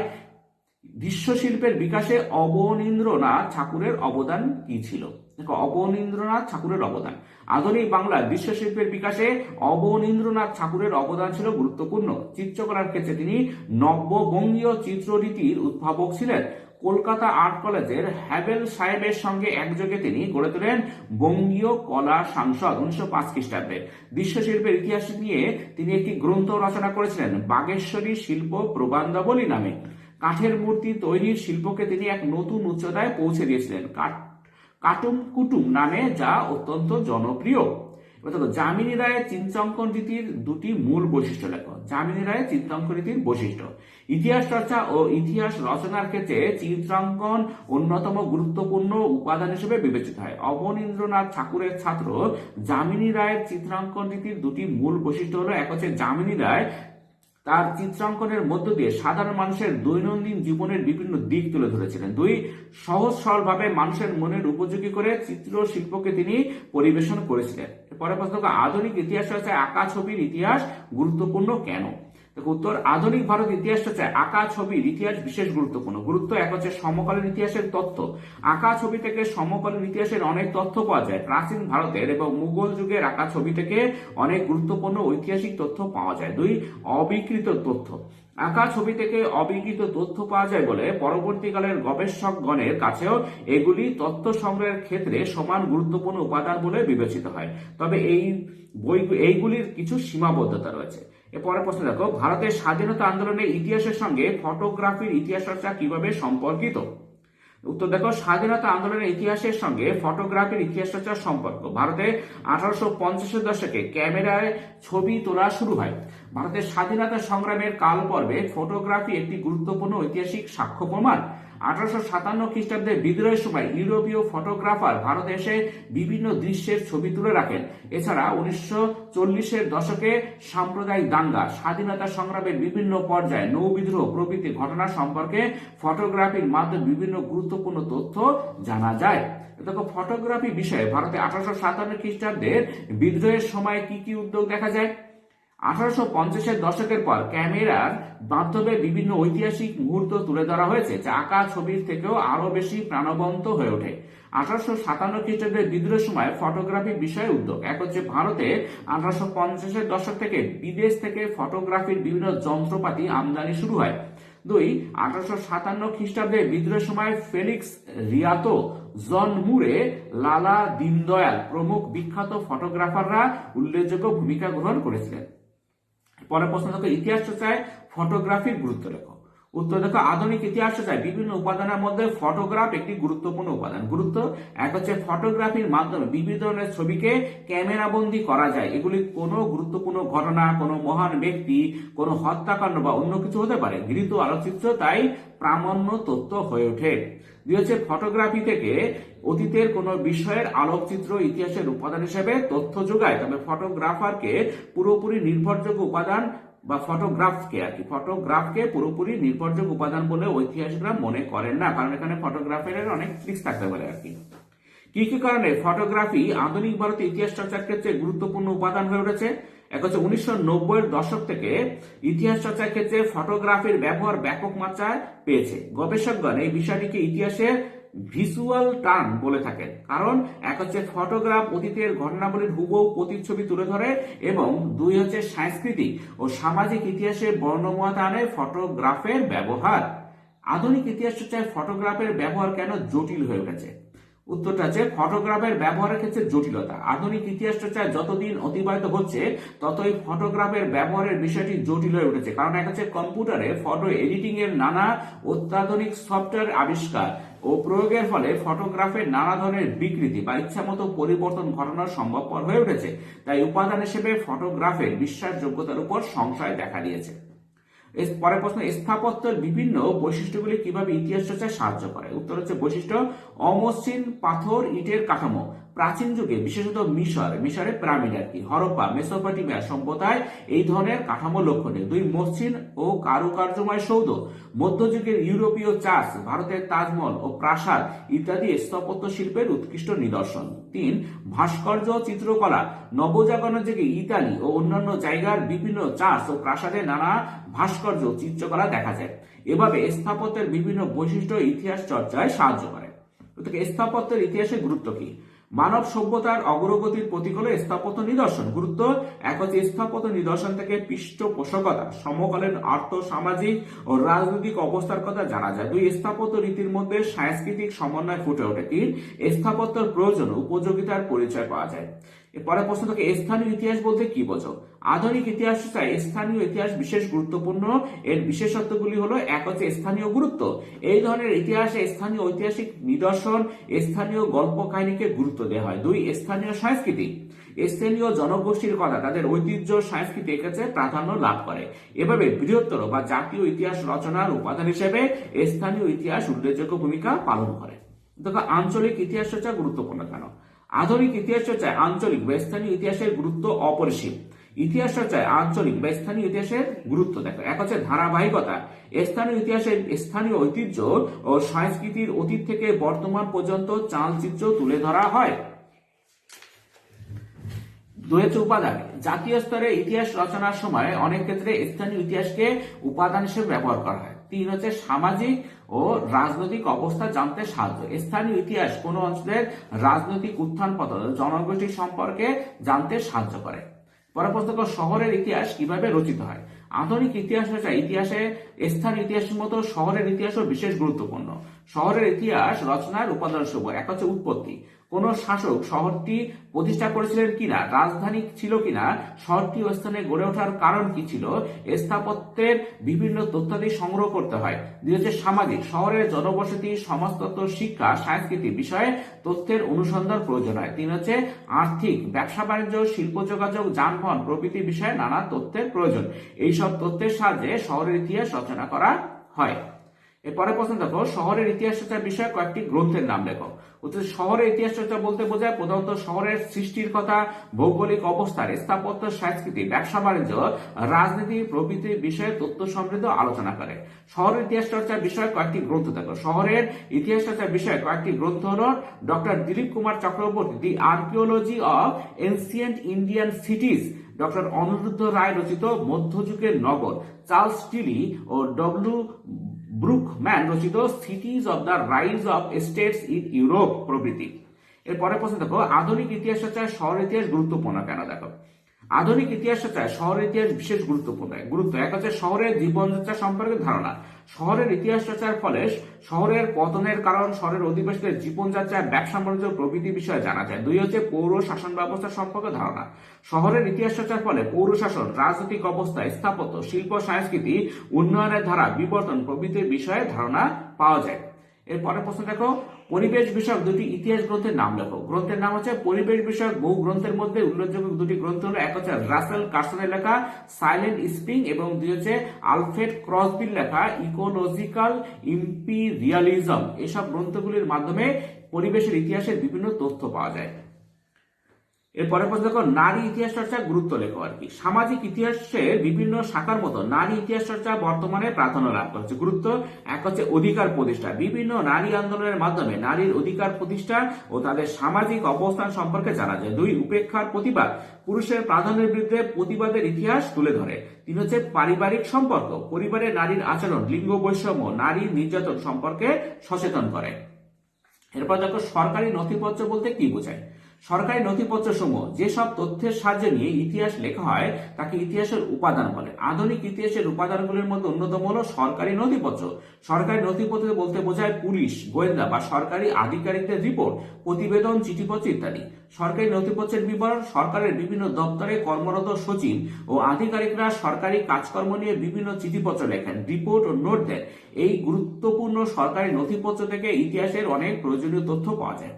দৃশ্যশিল্পের বিকাশে অবনীন্দ্রনাথ ঠাকুরের অবদান কি ছিল। দেখো, অবনীন্দ্রনাথ ঠাকুরের অবদান। আধুনিক বাংলার দৃশ্যশিল্পের বিকাশে অবনীন্দ্রনাথ ঠাকুরের অবদান ছিল গুরুত্বপূর্ণ। চিত্রকলার ক্ষেত্রে তিনি নব্যবঙ্গীয় চিত্ররীতির উদ্ভাবক ছিলেন। কলকাতা আর্ট কলেজের হ্যাবেল সাহেবের সঙ্গে একযোগে তিনি গড়ে তোলেন বঙ্গীয় কলা সংসদ 1905 খ্রিস্টাব্দে। দৃশ্যশিল্পের ইতিহাস নিয়ে তিনি একটি গ্রন্থ রচনা করেছিলেন বাগেশ্বরী শিল্প প্রবন্ধাবলী নামে। কাঠের মূর্তি তৈরির শিল্পকে তিনি এক নতুন উচ্চতায় পৌঁছে দিয়েছিলেন কাটুম কুটুম নামে, যা অত্যন্ত জনপ্রিয়। যামিনী রায়ের চিত্রাঙ্কন রীতির দুটি মূল বৈশিষ্ট্য লেখো। যামিনী রায়ের চিত্রাঙ্কন রীতির বৈশিষ্ট্য। ইতিহাস চর্চা ও ইতিহাস রচনার ক্ষেত্রে চিত্রাঙ্কন অন্যতম গুরুত্বপূর্ণ উপাদান হিসেবে বিবেচিত হয়। অবনীন্দ্রনাথ ঠাকুরের ছাত্র যামিনী রায়ের চিত্রাঙ্কন রীতির দুটি মূল বৈশিষ্ট্য হলো, এক হচ্ছে যামিনী রায় তার চিত্রাঙ্কনের মধ্য দিয়ে সাধারণ মানুষের দৈনন্দিন জীবনের বিভিন্ন দিক তুলে ধরেছিলেন। দুই, সহজ সরলভাবে মানুষের মনের উপযোগী করে চিত্রশিল্পকে তিনি পরিবেশন করেছিলেন। পরে প্রশ্ন, আধুনিক ইতিহাস চর্চায় আঁকা ছবির ইতিহাস গুরুত্বপূর্ণ কেন। দেখো উত্তর, আধুনিক ভারত ইতিহাস চর্চায় আঁকা ছবির ইতিহাস বিশেষ গুরুত্বপূর্ণ। গুরুত্ব এক হচ্ছে সমকালীন ইতিহাসের তথ্য। আঁকা ছবি থেকে সমকালীন ইতিহাসের অনেক তথ্য পাওয়া যায়। প্রাচীন ভারতের এবং মুঘল যুগের আঁকা ছবি থেকে অনেক গুরুত্বপূর্ণ ঐতিহাসিক তথ্য পাওয়া যায়। দুই, অবিকৃত তথ্য। আঁকা ছবি থেকে অবিকৃত তথ্য পাওয়া যায় বলে পরবর্তীকালের গবেষকগণের কাছেও এগুলি তথ্য সংগ্রহের ক্ষেত্রে সমান গুরুত্বপূর্ণ উপাদান বলে বিবেচিত হয়। তবে এইগুলির কিছু সীমাবদ্ধতা রয়েছে। এরপরে প্রশ্ন দেখো, ভারতের স্বাধীনতা আন্দোলনের ইতিহাসের সঙ্গে ফটোগ্রাফির ইতিহাস চর্চা কিভাবে সম্পর্কিত। উত্তর দেখো, স্বাধীনতা আন্দোলনের ইতিহাসের সঙ্গে ফটোগ্রাফির ইতিহাস চর্চার সম্পর্ক। ভারতে 1850-এর দশকে ক্যামেরায় ছবি তোলা শুরু হয়। ভারতের স্বাধীনতা সংগ্রামের কাল পর্বে ফটোগ্রাফি একটি গুরুত্বপূর্ণ ঐতিহাসিক সাক্ষ্য প্রমাণ। 1857 খ্রিস্টাব্দে বিদ্রোহের সময় ইউরোপীয় ফটোগ্রাফার ভারতে এসে বিভিন্ন দৃশ্যের ছবি তুলে রাখেন। এছাড়া 1940-এর দশকে সাম্প্রদায়িক দাঙ্গা, স্বাধীনতা সংগ্রামের বিভিন্ন পর্যায়ে, নৌবিদ্রোহ প্রভৃতি ঘটনা সম্পর্কে ফটোগ্রাফির মাধ্যমে বিভিন্ন গুরুত্বপূর্ণ তথ্য জানা যায়। দেখো, ফটোগ্রাফি বিষয়ে ভারতে 1857 খ্রিস্টাব্দের বিদ্রোহের সময় কি কি উদ্যোগ দেখা যায়। 1850-এর দশকের পর ক্যামেরার মাধ্যমে বিভিন্ন ঐতিহাসিক মুহূর্ত তুলে ধরা হয়েছে, যা আঁকা ছবির থেকেও আরো বেশি প্রাণবন্ত হয়ে ওঠে। 1857 খ্রিস্টাব্দের বিদ্রোহের সময় ফটোগ্রাফি বিষয়ে উদ্যোগ। এক হচ্ছে, ভারতে 1850-এর দশক থেকে বিদেশ থেকে ফটোগ্রাফির বিভিন্ন যন্ত্রপাতি আমদানি শুরু হয়। দুই, 1857 খ্রিস্টাব্দে বিদ্রোহের সময় ফেলিক্স রিয়াতো জন মুরে, লালা দীনদয়াল প্রমুখ বিখ্যাত ফটোগ্রাফাররা উল্লেখযোগ্য ভূমিকা গ্রহণ করেছিলেন। পরের প্রশ্ন দেখো, ইতিহাস চর্চায় ফটোগ্রাফির গুরুত্ব লেখো। উত্তর দেখো, আধুনিক ইতিহাস চর্চায় বিভিন্ন উপাদানের মধ্যে ফটোগ্রাফ একটি গুরুত্বপূর্ণ উপাদান। গুরুত্ব এক হচ্ছে ফটোগ্রাফির মাধ্যমে বিভিন্ন ধরনের ছবিকে ক্যামেরাবন্দি করা যায়। এগুলি কোনো গুরুত্বপূর্ণ ঘটনা, কোনো মহান ব্যক্তি, কোনো হত্যাকাণ্ড বা অন্য কিছু হতে পারে। গৃহীত আলোকচিত্র তাই প্রামাণ্য তথ্য হয়ে ওঠে। দুই হচ্ছে ফটোগ্রাফি থেকে অতীতের কোনো বিষয়ের আলোকচিত্র ইতিহাসের উপাদান হিসেবে তথ্য যোগায়। তবে ফটোগ্রাফারকে পুরোপুরি নির্ভরযোগ্য উপাদান বা ফটোগ্রাফকে পুরোপুরি নির্ভরযোগ্য উপাদান বলে ঐতিহাসিকরা মনে করেন না, কারণ এখানে ফটোগ্রাফারের অনেক ট্রিক্স থাকতে পারে আর কি। কি কারণে ফটোগ্রাফি আধুনিক ভারতের ইতিহাস চর্চার ক্ষেত্রে গুরুত্বপূর্ণ উপাদান হয়ে উঠেছে? এক হচ্ছে 1990-এর দশক থেকে ইতিহাস চর্চার ক্ষেত্রে ফটোগ্রাফির ব্যবহার ব্যাপক মাত্রায় পেয়েছে। গবেষকগণ এই বিষয়টিকে ইতিহাসের ভিজুয়াল টার্ন বলে থাকেন। কারণ এক হচ্ছে ফটোগ্রাফ অতীতের ঘটনাবলীর হুবহু প্রতিচ্ছবি তুলে ধরে, এবং দুই হচ্ছে সাংস্কৃতিক ও সামাজিক ইতিহাসে বর্ণময়তা আনে ফটোগ্রাফের ব্যবহার। আধুনিক ইতিহাস চর্চায় ফটোগ্রাফের ব্যবহার কেন জটিল হয়ে উঠেছে? উত্তরটা আছে ফটোগ্রাফের ব্যবহারের ক্ষেত্রে জটিলতা। আধুনিক ইতিহাস চর্চায় যতদিন অতিবাহিত হচ্ছে ততই ফটোগ্রাফের ব্যবহারের বিষয়টি জটিল হয়ে উঠেছে। কারণ এক হচ্ছে কম্পিউটারে ফটো এডিটিং এর নানা অত্যাধুনিক সফটওয়্যার আবিষ্কার ও প্রয়োগের ফলে ফটোগ্রাফের নানা ধরনের বিকৃতি বা ইচ্ছামতো পরিবর্তন ঘটানো সম্ভবপর হয়ে উঠেছে। তাই উপাদান হিসেবে ফটোগ্রাফের বিশ্বাসযোগ্যতার উপর সংশয় দেখা দিয়েছে। পরের প্রশ্ন, স্থাপত্যের বিভিন্ন বৈশিষ্ট্যগুলি কিভাবে ইতিহাস চর্চায় সাহায্য করে? উত্তর হচ্ছে বৈশিষ্ট্য অমসৃণ পাথর ইটের কাঠামো। প্রাচীন যুগে বিশেষত মিশরে পিরামিড আর কি, হরপ্পা, মেসোপটেমিয়া সভ্যতায় এই ধরনের কাঠামো লক্ষণীয়। দুই, মসৃণ ও কারুকার্যময় সৌধ। মধ্যযুগের ইউরোপীয় চার্চ, ভারতের তাজমহল ও প্রাসাদ ইত্যাদি স্থাপত্য শিল্পের উৎকৃষ্ট নিদর্শন। তিন, ভাস্কর্য চিত্রকলা। নবজাগরণ যুগে ইতালি ও অন্যান্য জায়গার বিভিন্ন চার্চ ও প্রাসাদে নানা ভাস্কর্য চিত্রকলা দেখা যায়। এভাবে স্থাপত্যের বিভিন্ন বৈশিষ্ট্য ইতিহাস চর্চায় সাহায্য করে। স্থাপত্যের ইতিহাসের গুরুত্ব কি? মানব সভ্যতার অগ্রগতির প্রতীক হলো স্থাপত্য নিদর্শন। গুরুত্ব এক হচ্ছে স্থাপত্য নিদর্শন থেকে পৃষ্ঠপোষকতা, সমকালীন আর্থ সামাজিক ও রাজনৈতিক অবস্থার কথা জানা যায়। দুই, স্থাপত্য রীতির মধ্যে সাংস্কৃতিক সমন্বয় ফুটে ওঠে। তিন, স্থাপত্যের প্রয়োজন উপযোগিতার পরিচয় পাওয়া যায়। এরপরে প্রশ্ন থেকে, স্থানীয় ইতিহাস বলতে কি বোঝো? আধুনিক ইতিহাস চর্চায় স্থানীয় ইতিহাস বিশেষ গুরুত্বপূর্ণ। এর বিশেষত্বগুলি হলো এক হচ্ছে স্থানীয় গুরুত্ব। এই ধরনের ইতিহাসে স্থানীয় ঐতিহাসিক নিদর্শন, স্থানীয় গল্প কাহিনীকে গুরুত্ব দেওয়া হয়। দুই, স্থানীয় সংস্কৃতি। স্থানীয় জনগোষ্ঠীর কথা, তাদের ঐতিহ্য সংস্কৃতি কাছে প্রাধান্য লাভ করে। এভাবে বৃহত্তর বা জাতীয় ইতিহাস রচনার উপাদান হিসেবে স্থানীয় ইতিহাস উল্লেখযোগ্য ভূমিকা পালন করে। দেখো, আঞ্চলিক ইতিহাস চর্চা গুরুত্বপূর্ণ কেন? আধুনিক ইতিহাস চর্চায় আঞ্চলিক বা স্থানীয় ইতিহাসের গুরুত্ব অপরিসীম। ইতিহাস চর্চায় আঞ্চলিক বা স্থানীয় ইতিহাসের গুরুত্ব দেখো। এক হচ্ছে ধারাবাহিকতা। স্থানীয় ইতিহাসের স্থানীয় ঐতিহ্য ও সংস্কৃতির অতীত থেকে বর্তমান পর্যন্ত চালচিত্র তুলে ধরা হয়। দুই হচ্ছে উপাদান। জাতীয় স্তরে ইতিহাস রচনার সময় অনেক ক্ষেত্রে স্থানীয় ইতিহাসকে উপাদান হিসেবে ব্যবহার করা হয়। তিন হচ্ছে সামাজিক ও রাজনৈতিক অবস্থা জানতে সাহায্য। স্থানীয় ইতিহাস কোন অঞ্চলের রাজনৈতিক উত্থান পতন, জনগোষ্ঠী সম্পর্কে জানতে সাহায্য করে। পরের প্রশ্ন, শহরের ইতিহাস কিভাবে রচিত হয়? আধুনিক ইতিহাস ইতিহাসে স্থানীয় ইতিহাসের মতো শহরের ইতিহাসও বিশেষ গুরুত্বপূর্ণ। শহরের ইতিহাস রচনার উপাদান সমূহ। এক হচ্ছে উৎপত্তি। কোন শাসক শহরটি প্রতিষ্ঠা করেছিলেন কিনা, রাজধানী ছিল কিনা, শহরটি ও স্থানে গড়ে ওঠার কারণ কি ছিল, স্থাপত্যের বিভিন্ন তথ্যাদি সংগ্রহ করতে হয়। দুই হচ্ছে সামাজিক। শহরের জনবসতি, সমাজতত্ত্ব, শিক্ষা, সাংস্কৃতিক বিষয়ে তথ্যের অনুসন্ধান প্রয়োজন হয়। তিন হচ্ছে আর্থিক। ব্যবসা বাণিজ্য, শিল্প যোগাযোগ, যানবাহন প্রভৃতি বিষয়ে নানা তথ্যের প্রয়োজন। এইসব তথ্যের সাহায্যে শহরের ইতিহাস রচনা করা হয়। এরপরে প্রশ্ন দেখো, শহরের ইতিহাস চর্চার বিষয়ে কয়েকটি গ্রন্থের নাম লেখো। শহরের ইতিহাস চর্চা বলতে বোঝায় প্রধানত শহরের সৃষ্টির কথা, ভৌগোলিক অবস্থার, স্থাপত্য, সংস্কৃতি, ব্যবসা বাণিজ্য, রাজনীতি প্রভৃতি বিষয়ে তথ্য সমৃদ্ধ আলোচনা করে। শহরের ইতিহাস চর্চার বিষয়ে কয়েকটি গ্রন্থ দেখো। শহরের ইতিহাস চর্চার বিষয়ে কয়েকটি গ্রন্থ হলো doctor Dilip Kumar Chakraborty, the archaeology of ancient Indian cities, doctor Aniruddha Roy রচিত মধ্যযুগের নগর, চার্লস টিলি ও ডব্লিউ ব্রুকম্যান রচিত cities of the rise of states in Europe প্রভৃতি। এরপরে প্রশ্ন দেখো, আধুনিক ইতিহাস চর্চায় শহরের ইতিহাস গুরুত্বপূর্ণ কেন? দেখো, আধুনিক ইতিহাস চর্চায় শহরের ইতিহাস বিশেষ গুরুত্ব এক হচ্ছে শহরের জীবনযাত্রা সম্পর্কে ধারণা। শহরের ইতিহাস চর্চার ফলে শহরের পতনের কারণ, শহরের অধিবাসীদের জীবনযাত্রা, ব্যবসা বাণিজ্য প্রভৃতি বিষয়ে জানা যায়। দুই হচ্ছে পৌর শাসন ব্যবস্থা সম্পর্কে ধারণা। শহরের ইতিহাস চর্চার ফলে পৌর শাসন, রাজনৈতিক অবস্থা, স্থাপত্য, শিল্প, সংস্কৃতি, উন্নয়নের ধারা, বিবর্তন প্রভৃতি বিষয়ে ধারণা পাওয়া যায়। এরপরে প্রশ্ন দেখো, পরিবেশ বিষয়ক দুটি ইতিহাস গ্রন্থের নাম লেখো। গ্রন্থের নাম হচ্ছে পরিবেশ বিষয়ক বহু গ্রন্থের মধ্যে উল্লেখযোগ্য দুটি গ্রন্থ হলো, এক হচ্ছে রাসেল কার্সনের লেখা সাইলেন্ট স্প্রিং এবং দুই হচ্ছে আলফ্রেড ক্রসবির লেখা ইকোলজিক্যাল ইম্পিরিয়ালিজম। এসব গ্রন্থগুলির মাধ্যমে পরিবেশের ইতিহাসের বিভিন্ন তথ্য পাওয়া যায়। এরপরে প্রশ্ন দেখো, নারী ইতিহাস চর্চার গুরুত্ব লেখো আর কি। সামাজিক ইতিহাসের বিভিন্ন শাখার মতো নারী ইতিহাস চর্চা বর্তমানে প্রাধান্য লাভ করছে। গুরুত্ব এক হচ্ছে অধিকার প্রতিষ্ঠা। বিভিন্ন নারী আন্দোলনের মাধ্যমে নারীর অধিকার প্রতিষ্ঠা ও তাদের সামাজিক অবস্থান সম্পর্কে জানা যায়। দুই, উপেক্ষার প্রতিবাদ। পুরুষের প্রাধান্যের বিরুদ্ধে প্রতিবাদের ইতিহাস তুলে ধরে। তিন হচ্ছে পারিবারিক সম্পর্ক। পরিবারে নারীর আচরণ, লিঙ্গ বৈষম্য, নারীর নির্যাতন সম্পর্কে সচেতন করে। এরপর দেখো, সরকারি নথিপত্র বলতে কি বোঝায়। সরকারি নথিপত্র সমূহ যেসব তথ্যের সাহায্যে নিয়ে ইতিহাস লেখা হয় তাকে ইতিহাসের উপাদান বলে। আধুনিক ইতিহাসের উপাদানগুলির মধ্যে অন্যতম হল সরকারি নথিপত্র। সরকারি নথিপত্র বলতে বোঝায় পুলিশ, গোয়েন্দা বা সরকারি আধিকারিকদের রিপোর্ট, প্রতিবেদন, চিঠিপত্র ইত্যাদি। সরকারি নথিপত্রের বিবরণ, সরকারের বিভিন্ন দপ্তরে কর্মরত সচিব ও আধিকারিকরা সরকারি কাজকর্ম নিয়ে বিভিন্ন চিঠিপত্র লেখেন, রিপোর্ট ও নোট দেন। এই গুরুত্বপূর্ণ সরকারি নথিপত্র থেকে ইতিহাসের অনেক প্রয়োজনীয় তথ্য পাওয়া যায়।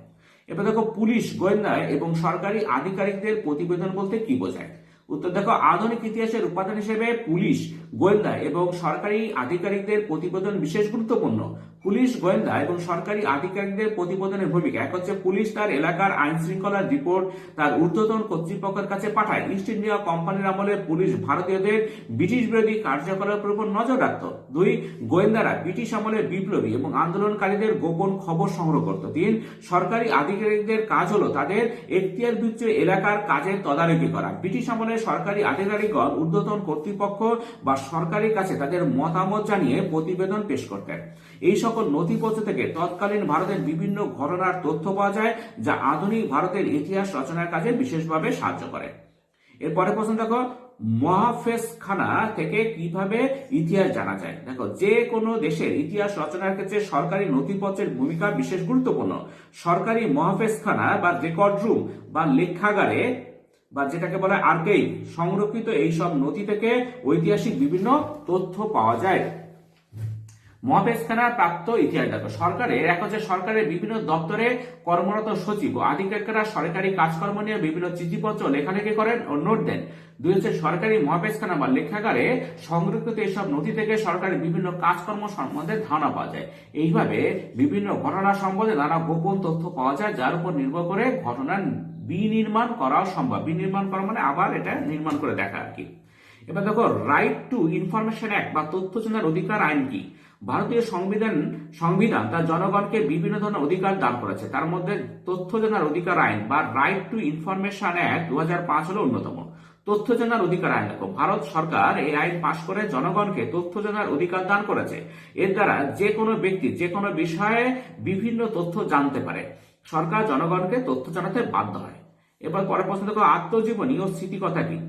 এবার দেখো, পুলিশ, গোয়েন্দা এবং সরকারি আধিকারিকদের প্রতিবেদন বলতে কি বোঝায়। উত্তর দেখো, আধুনিক ইতিহাসের উপাদান হিসেবে পুলিশ, গোয়েন্দা এবং সরকারি আধিকারিকদের প্রতিবেদন বিশেষ গুরুত্বপূর্ণ। পুলিশ, গোয়েন্দা এবং সরকারি আধিকারিকদের প্রতিবেদনের ভূমিকা এক হচ্ছে পুলিশ তার এলাকার আইন শৃঙ্খলার রিপোর্ট তার ঊর্ধ্বতন কর্তৃপক্ষের কাছে পাঠায়। ইস্ট ইন্ডিয়া কোম্পানির আমলে পুলিশ ভারতীয়দের ব্রিটিশ বিরোধী কার্যকলাপের উপর নজর রাখত। দুই, গোয়েন্দারা ব্রিটিশ আমলে বিপ্লবী এবং আন্দোলনকারীদের গোপন খবর সংগ্রহ করত। তিন, সরকারি আধিকারিকদের কাজ হলো তাদের এখতিয়ারযুক্ত এলাকার কাজের তদারকি করা। ব্রিটিশ আমলে সরকারি আধিকারিকগণ ঊর্ধ্বতন কর্তৃপক্ষ বা সরকারের কাছে তাদের মতামত জানিয়ে প্রতিবেদন পেশ করতেন। এই সকল নথিপত্র থেকে তৎকালীন ভারতের বিভিন্ন ঘটনার তথ্য পাওয়া যায়, যা আধুনিক ভারতের ইতিহাস রচনার কাজে বিশেষভাবে সাহায্য করে। এরপরে প্রশ্ন দেখো, মহাফেজখানা থেকে কিভাবে ইতিহাস জানা যায়। দেখো, যে কোনো দেশের ইতিহাস রচনার ক্ষেত্রে সরকারি নথিপত্রের ভূমিকা বিশেষ গুরুত্বপূর্ণ। সরকারি মহাফেজখানা বা রেকর্ড রুম বা লেখাগারে বা যেটাকে বলা হয় আর্কাইভ সংরক্ষিত এইসব নথি থেকে ঐতিহাসিক বিভিন্ন তথ্য পাওয়া যায়। মহাফেজখানার প্রাপ্ত ইতিহাস দেখো, সরকারের এক হচ্ছে সরকারের বিভিন্ন দপ্তরে কর্মরত সচিব ও আধিকারিকরা সরকারি কাজকর্ম নিয়ে বিভিন্ন চিঠিপত্র লেখালেখি করেন ও নোট দেন। দুই হচ্ছে সরকারি মহাফেজখানা বা লেখাগারে সংরক্ষিত এইসব নথি থেকে সরকারের বিভিন্ন কাজকর্ম সম্বন্ধে ধারণা পাওয়া যায়। এইভাবে বিভিন্ন ঘটনা সম্বন্ধে নানা গোপন তথ্য পাওয়া যায়, যার উপর নির্ভর করে ঘটনার বিনির্মাণ করা সম্ভব। বিনির্মাণ করা মানে আবার এটা নির্মাণ করে দেখা আর কি। এবার দেখো, রাইট টু ইনফরমেশন অ্যাক্ট বা তথ্য জানার অধিকার আইন কি। ভারতীয় সংবিধান তার জনগণকে বিভিন্ন ধরনের অধিকার দান করেছে। তার মধ্যে তথ্য জানার অধিকার আইন বা রাইট টু ইনফরমেশন অ্যাক্ট 2005 হলো অন্যতম। তথ্য জানার অধিকার আইন দেখো, ভারত সরকার এই আইন পাশ করে জনগণকে তথ্য জানার অধিকার দান করেছে। এর দ্বারা যে কোনো ব্যক্তি যে কোনো বিষয়ে বিভিন্ন তথ্য জানতে পারে। সরকার জনগণকে তথ্য জানাতে বাধ্য হয়। এবার পরের প্রশ্ন দেখো, আত্মজীবনী ও স্মৃতিকথা কি।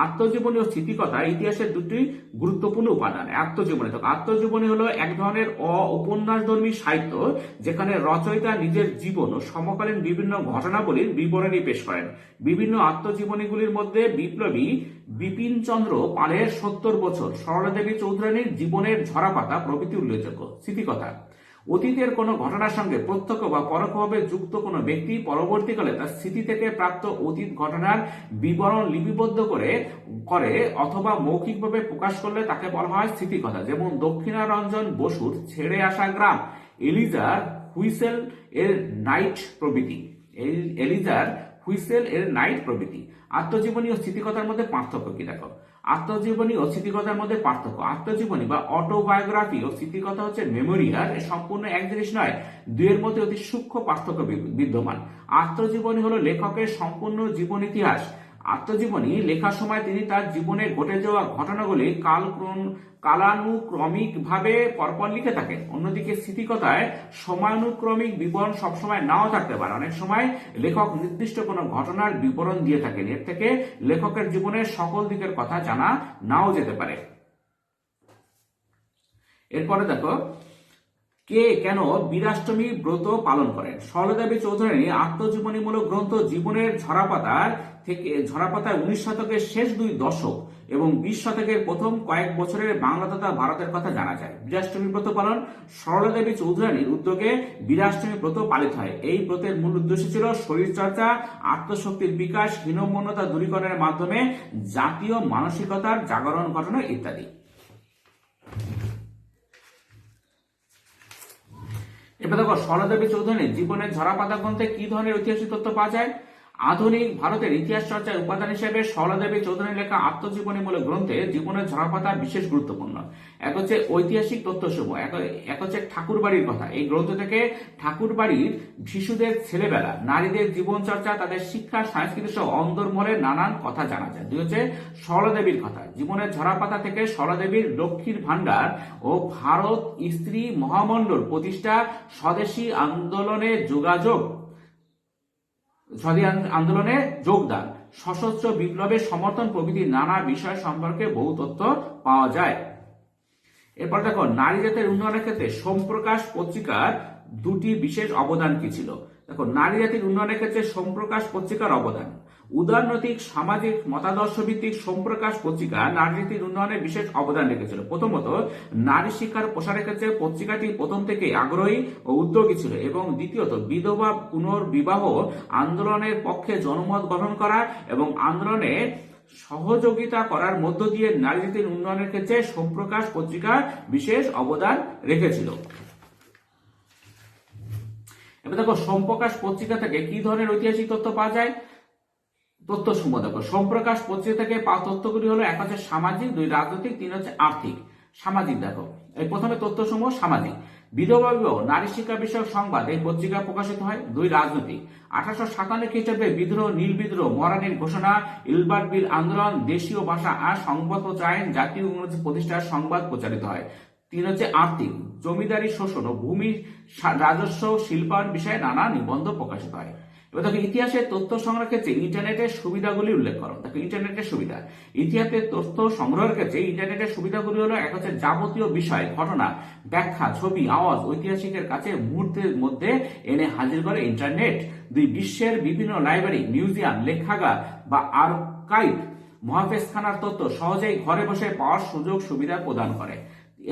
আত্মজীবনী ও স্মৃতিকথা ইতিহাসের দুটি গুরুত্বপূর্ণ উপাদান। আত্মজীবনী হলো এক ধরনের উপন্যাসধর্মী সাহিত্য, যেখানে রচয়িতা নিজের জীবন ও সমকালীন বিভিন্ন ঘটনাবলীর বিবরণী পেশ করেন। বিভিন্ন আত্মজীবনীগুলির মধ্যে বিপ্লবী বিপিন চন্দ্র পালের 70 বছর, সরলা দেবী চৌধুরানীর জীবনের ঝরাপাতা প্রভৃতি উল্লেখযোগ্য। স্মৃতিকথা অতীতের কোনো ঘটনার সঙ্গে প্রত্যক্ষ বা পরোক্ষভাবে যুক্ত কোনো ব্যক্তি পরবর্তীকালে তার স্মৃতি থেকে প্রাপ্ত অতীত ঘটনার বিবরণ লিপিবদ্ধ করে অথবা মৌখিকভাবে প্রকাশ করলে তাকে বলা হয় স্মৃতিকথা। যেমন দক্ষিণারঞ্জন বসুর ছেড়ে আসা গ্রাম, এলিজার হুইসেল এর নাইট প্রভৃতি। আত্মজীবনী ও স্মৃতিকথার মধ্যে পার্থক্য কি দেখো। আত্মজীবনী ও স্মৃতিকথার মধ্যে পার্থক্য, আত্মজীবনী বা অটোবায়োগ্রাফি ও স্মৃতিকথা হচ্ছে মেমোরিয়াল, সম্পূর্ণ এক জিনিস নয়, দুইয়ের মধ্যে অতি সূক্ষ্ম পার্থক্য বিদ্যমান। আত্মজীবনী হলো লেখকের সম্পূর্ণ জীবন ইতিহাস আত্মজীবনী লেখার সময় তিনি তার জীবনে ঘটে যাওয়া ঘটনাগুলি কালানুক্রমিক ভাবে পরপর লিখে থাকেন। অন্যদিকে স্মৃতিকথায় সময়ানুক্রমিক বিবরণ সবসময় নাও থাকতে পারে। অনেক সময় লেখক নির্দিষ্ট কোনো ঘটনার বিবরণ দিয়ে থাকেন। এর থেকে লেখকের জীবনের সকল দিকের কথা জানা নাও যেতে পারে। এরপরে দেখো, কে কেন বীরাষ্টমী ব্রত পালন করেন? সরলা দেবী চৌধুরানী আত্মজীবনীমূলক গ্রন্থ জীবনের ঝরাপাতায় 19 শতকের শেষ 2 দশক এবং 20 শতকের প্রথম কয়েক বছরের বাংলা তথা ভারতের কথা জানা যায়। বীরাষ্টমী ব্রত পালন সরলা দেবী চৌধুরানীর উদ্যোগে বীরাষ্টমী ব্রত পালিত হয়। এই ব্রতের মূল উদ্দেশ্য ছিল শরীরচর্চা, আত্মশক্তির বিকাশ, হীনমন্যতা দূরীকরণের মাধ্যমে জাতীয় মানসিকতার জাগরণ ঘটানো ইত্যাদি। এবার দেখো, সরলা দেবী চৌধুরানীর জীবনের ঝরাপাতা গ্রন্থে কি ধরনের ঐতিহাসিক তথ্য পাওয়া যায়? আধুনিক ভারতের ইতিহাস চর্চার উপাদান হিসেবে সরলা দেবী চৌধুরানীর লেখা আত্মজীবনীমূলক গ্রন্থে জীবনের ঝরাপাতা বিশেষ গুরুত্বপূর্ণ। এক হচ্ছে ঐতিহাসিক তথ্যসমূহ, এক হচ্ছে ঠাকুরবাড়ির কথা। এই গ্রন্থ থেকে ঠাকুরবাড়ির শিশুদের ছেলেবেলা, নারীদের জীবনচর্চা, তাদের শিক্ষা, সংস্কৃতি সহ অন্দরমহলের নানান কথা জানা যায়। 2 হচ্ছে সরলা দেবীর কথা। জীবনের ঝরাপাতা থেকে সরলা দেবীর লক্ষ্মীর ভান্ডার ও ভারত স্ত্রী মহামণ্ডল প্রতিষ্ঠা, স্বদেশী আন্দোলনে যোগদান, সশস্ত্র বিপ্লবের সমর্থন প্রভৃতি নানা বিষয় সম্পর্কে বহু তথ্য পাওয়া যায়। এরপর দেখো, নারী জাতির উন্নয়নের ক্ষেত্রে সোমপ্রকাশ পত্রিকার 2টি বিশেষ অবদান কি ছিল? দেখো, নারী জাতির উন্নয়নের ক্ষেত্রে সোমপ্রকাশ পত্রিকার অবদান। উদারনৈতিক সামাজিক মতাদর্শ ভিত্তিক সোমপ্রকাশ পত্রিকা নারী জাতির উন্নয়নে বিশেষ অবদান রেখেছিল। প্রথমত, নারী শিক্ষার প্রসারের ক্ষেত্রে পত্রিকাটি প্রথম থেকে আগ্রহী ও উদ্যোগী ছিল, এবং দ্বিতীয়ত, বিধবা পুনর্বিবাহ আন্দোলনের পক্ষে জনমত গঠন করা এবং আন্দোলনে সহযোগিতা করার মধ্য দিয়ে নারী জাতির উন্নয়নের ক্ষেত্রে সোমপ্রকাশ পত্রিকা বিশেষ অবদান রেখেছিল। এবার দেখো, সোমপ্রকাশ পত্রিকা থেকে কি ধরনের ঐতিহাসিক তথ্য পাওয়া যায়? তথ্যসমূহ দেখো, সোমপ্রকাশ পত্রিকা থেকে পাওয়া তথ্যগুলি হলো, 1 হচ্ছে সামাজিক, 2 রাজনৈতিক, 3 হচ্ছে আর্থিক। সামাজিক দেখো, এই প্রথমে তথ্যসমূহ সামাজিক। বিধবা বিবাহ, নারী শিক্ষা বিষয়ক সংবাদ এই পত্রিকা প্রকাশিত হয়। 2 রাজনৈতিক, 1857 খ্রিস্টাব্দে বিদ্রোহ, নীল বিদ্রোহ, মহারানীর ঘোষণা, ইলবার্ট বিল আন্দোলন, দেশীয় ভাষা আর সংবাদপত্র আইন, জাতীয় ইংরেজি প্রতিষ্ঠার সংবাদ প্রচারিত হয়। 3 হচ্ছে আর্থিক, জমিদারি শোষণ ও ভূমি রাজস্ব শিল্পায়ন বিষয়ে নানা নিবন্ধ প্রকাশিত হয়। এবার দেখো, ইতিহাসের তথ্য সংগ্রহের ক্ষেত্রে ইন্টারনেটের সুবিধাগুলি উল্লেখ করো। দেখো, ইন্টারনেটের সুবিধা। ইতিহাসের তথ্য সংগ্রহের ক্ষেত্রে ইন্টারনেটের সুবিধাগুলি হলো, 1 হচ্ছে যাবতীয় বিষয়, ঘটনা, ব্যাখ্যা, ছবি, আওয়াজ ঐতিহাসিকের কাছে মুহূর্তের মধ্যে এনে হাজির করে ইন্টারনেট। 2 বিশ্বের বিভিন্ন লাইব্রেরি, মিউজিয়াম, লেখাগার বা আর্কাইভ, মহাপেশখানার তথ্য সহজেই ঘরে বসে পাওয়ার সুযোগ সুবিধা প্রদান করে।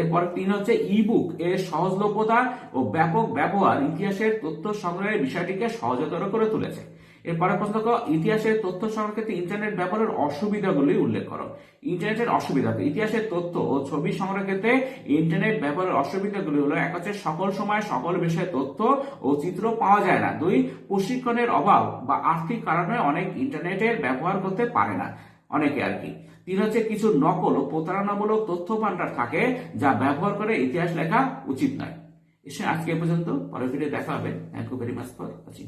এরপর 3 হচ্ছে ইবুক এর সহজলভ্যতা ও ব্যাপক ব্যবহার ইতিহাসের তথ্য সংগ্রহের বিষয়টিকে সহজতর করে তুলেছে। এরপরে প্রশ্ন, ইতিহাসের তথ্য সংগ্রহের ক্ষেত্রে ইন্টারনেট ব্যবহারের অসুবিধাগুলি উল্লেখ করো। ইন্টারনেটের অসুবিধা, ইতিহাসের তথ্য ও ছবি সংগ্রহের ক্ষেত্রে ইন্টারনেট ব্যবহারের অসুবিধাগুলি হলো, 1 হচ্ছে সকল সময় সকল বিষয়ে তথ্য ও চিত্র পাওয়া যায় না। 2 প্রশিক্ষণের অভাব বা আর্থিক কারণে অনেক ইন্টারনেটের ব্যবহার করতে পারে না অনেকে আর কি। 3 হচ্ছে কিছু নকল ও প্রতারণামূলক তথ্য ভান্ডার থাকে যা ব্যবহার করে ইতিহাস লেখা উচিত নয়। এসে আজকে পর্যন্ত, পরের ভিডিও দেখা হবে। Thank you very much for watching.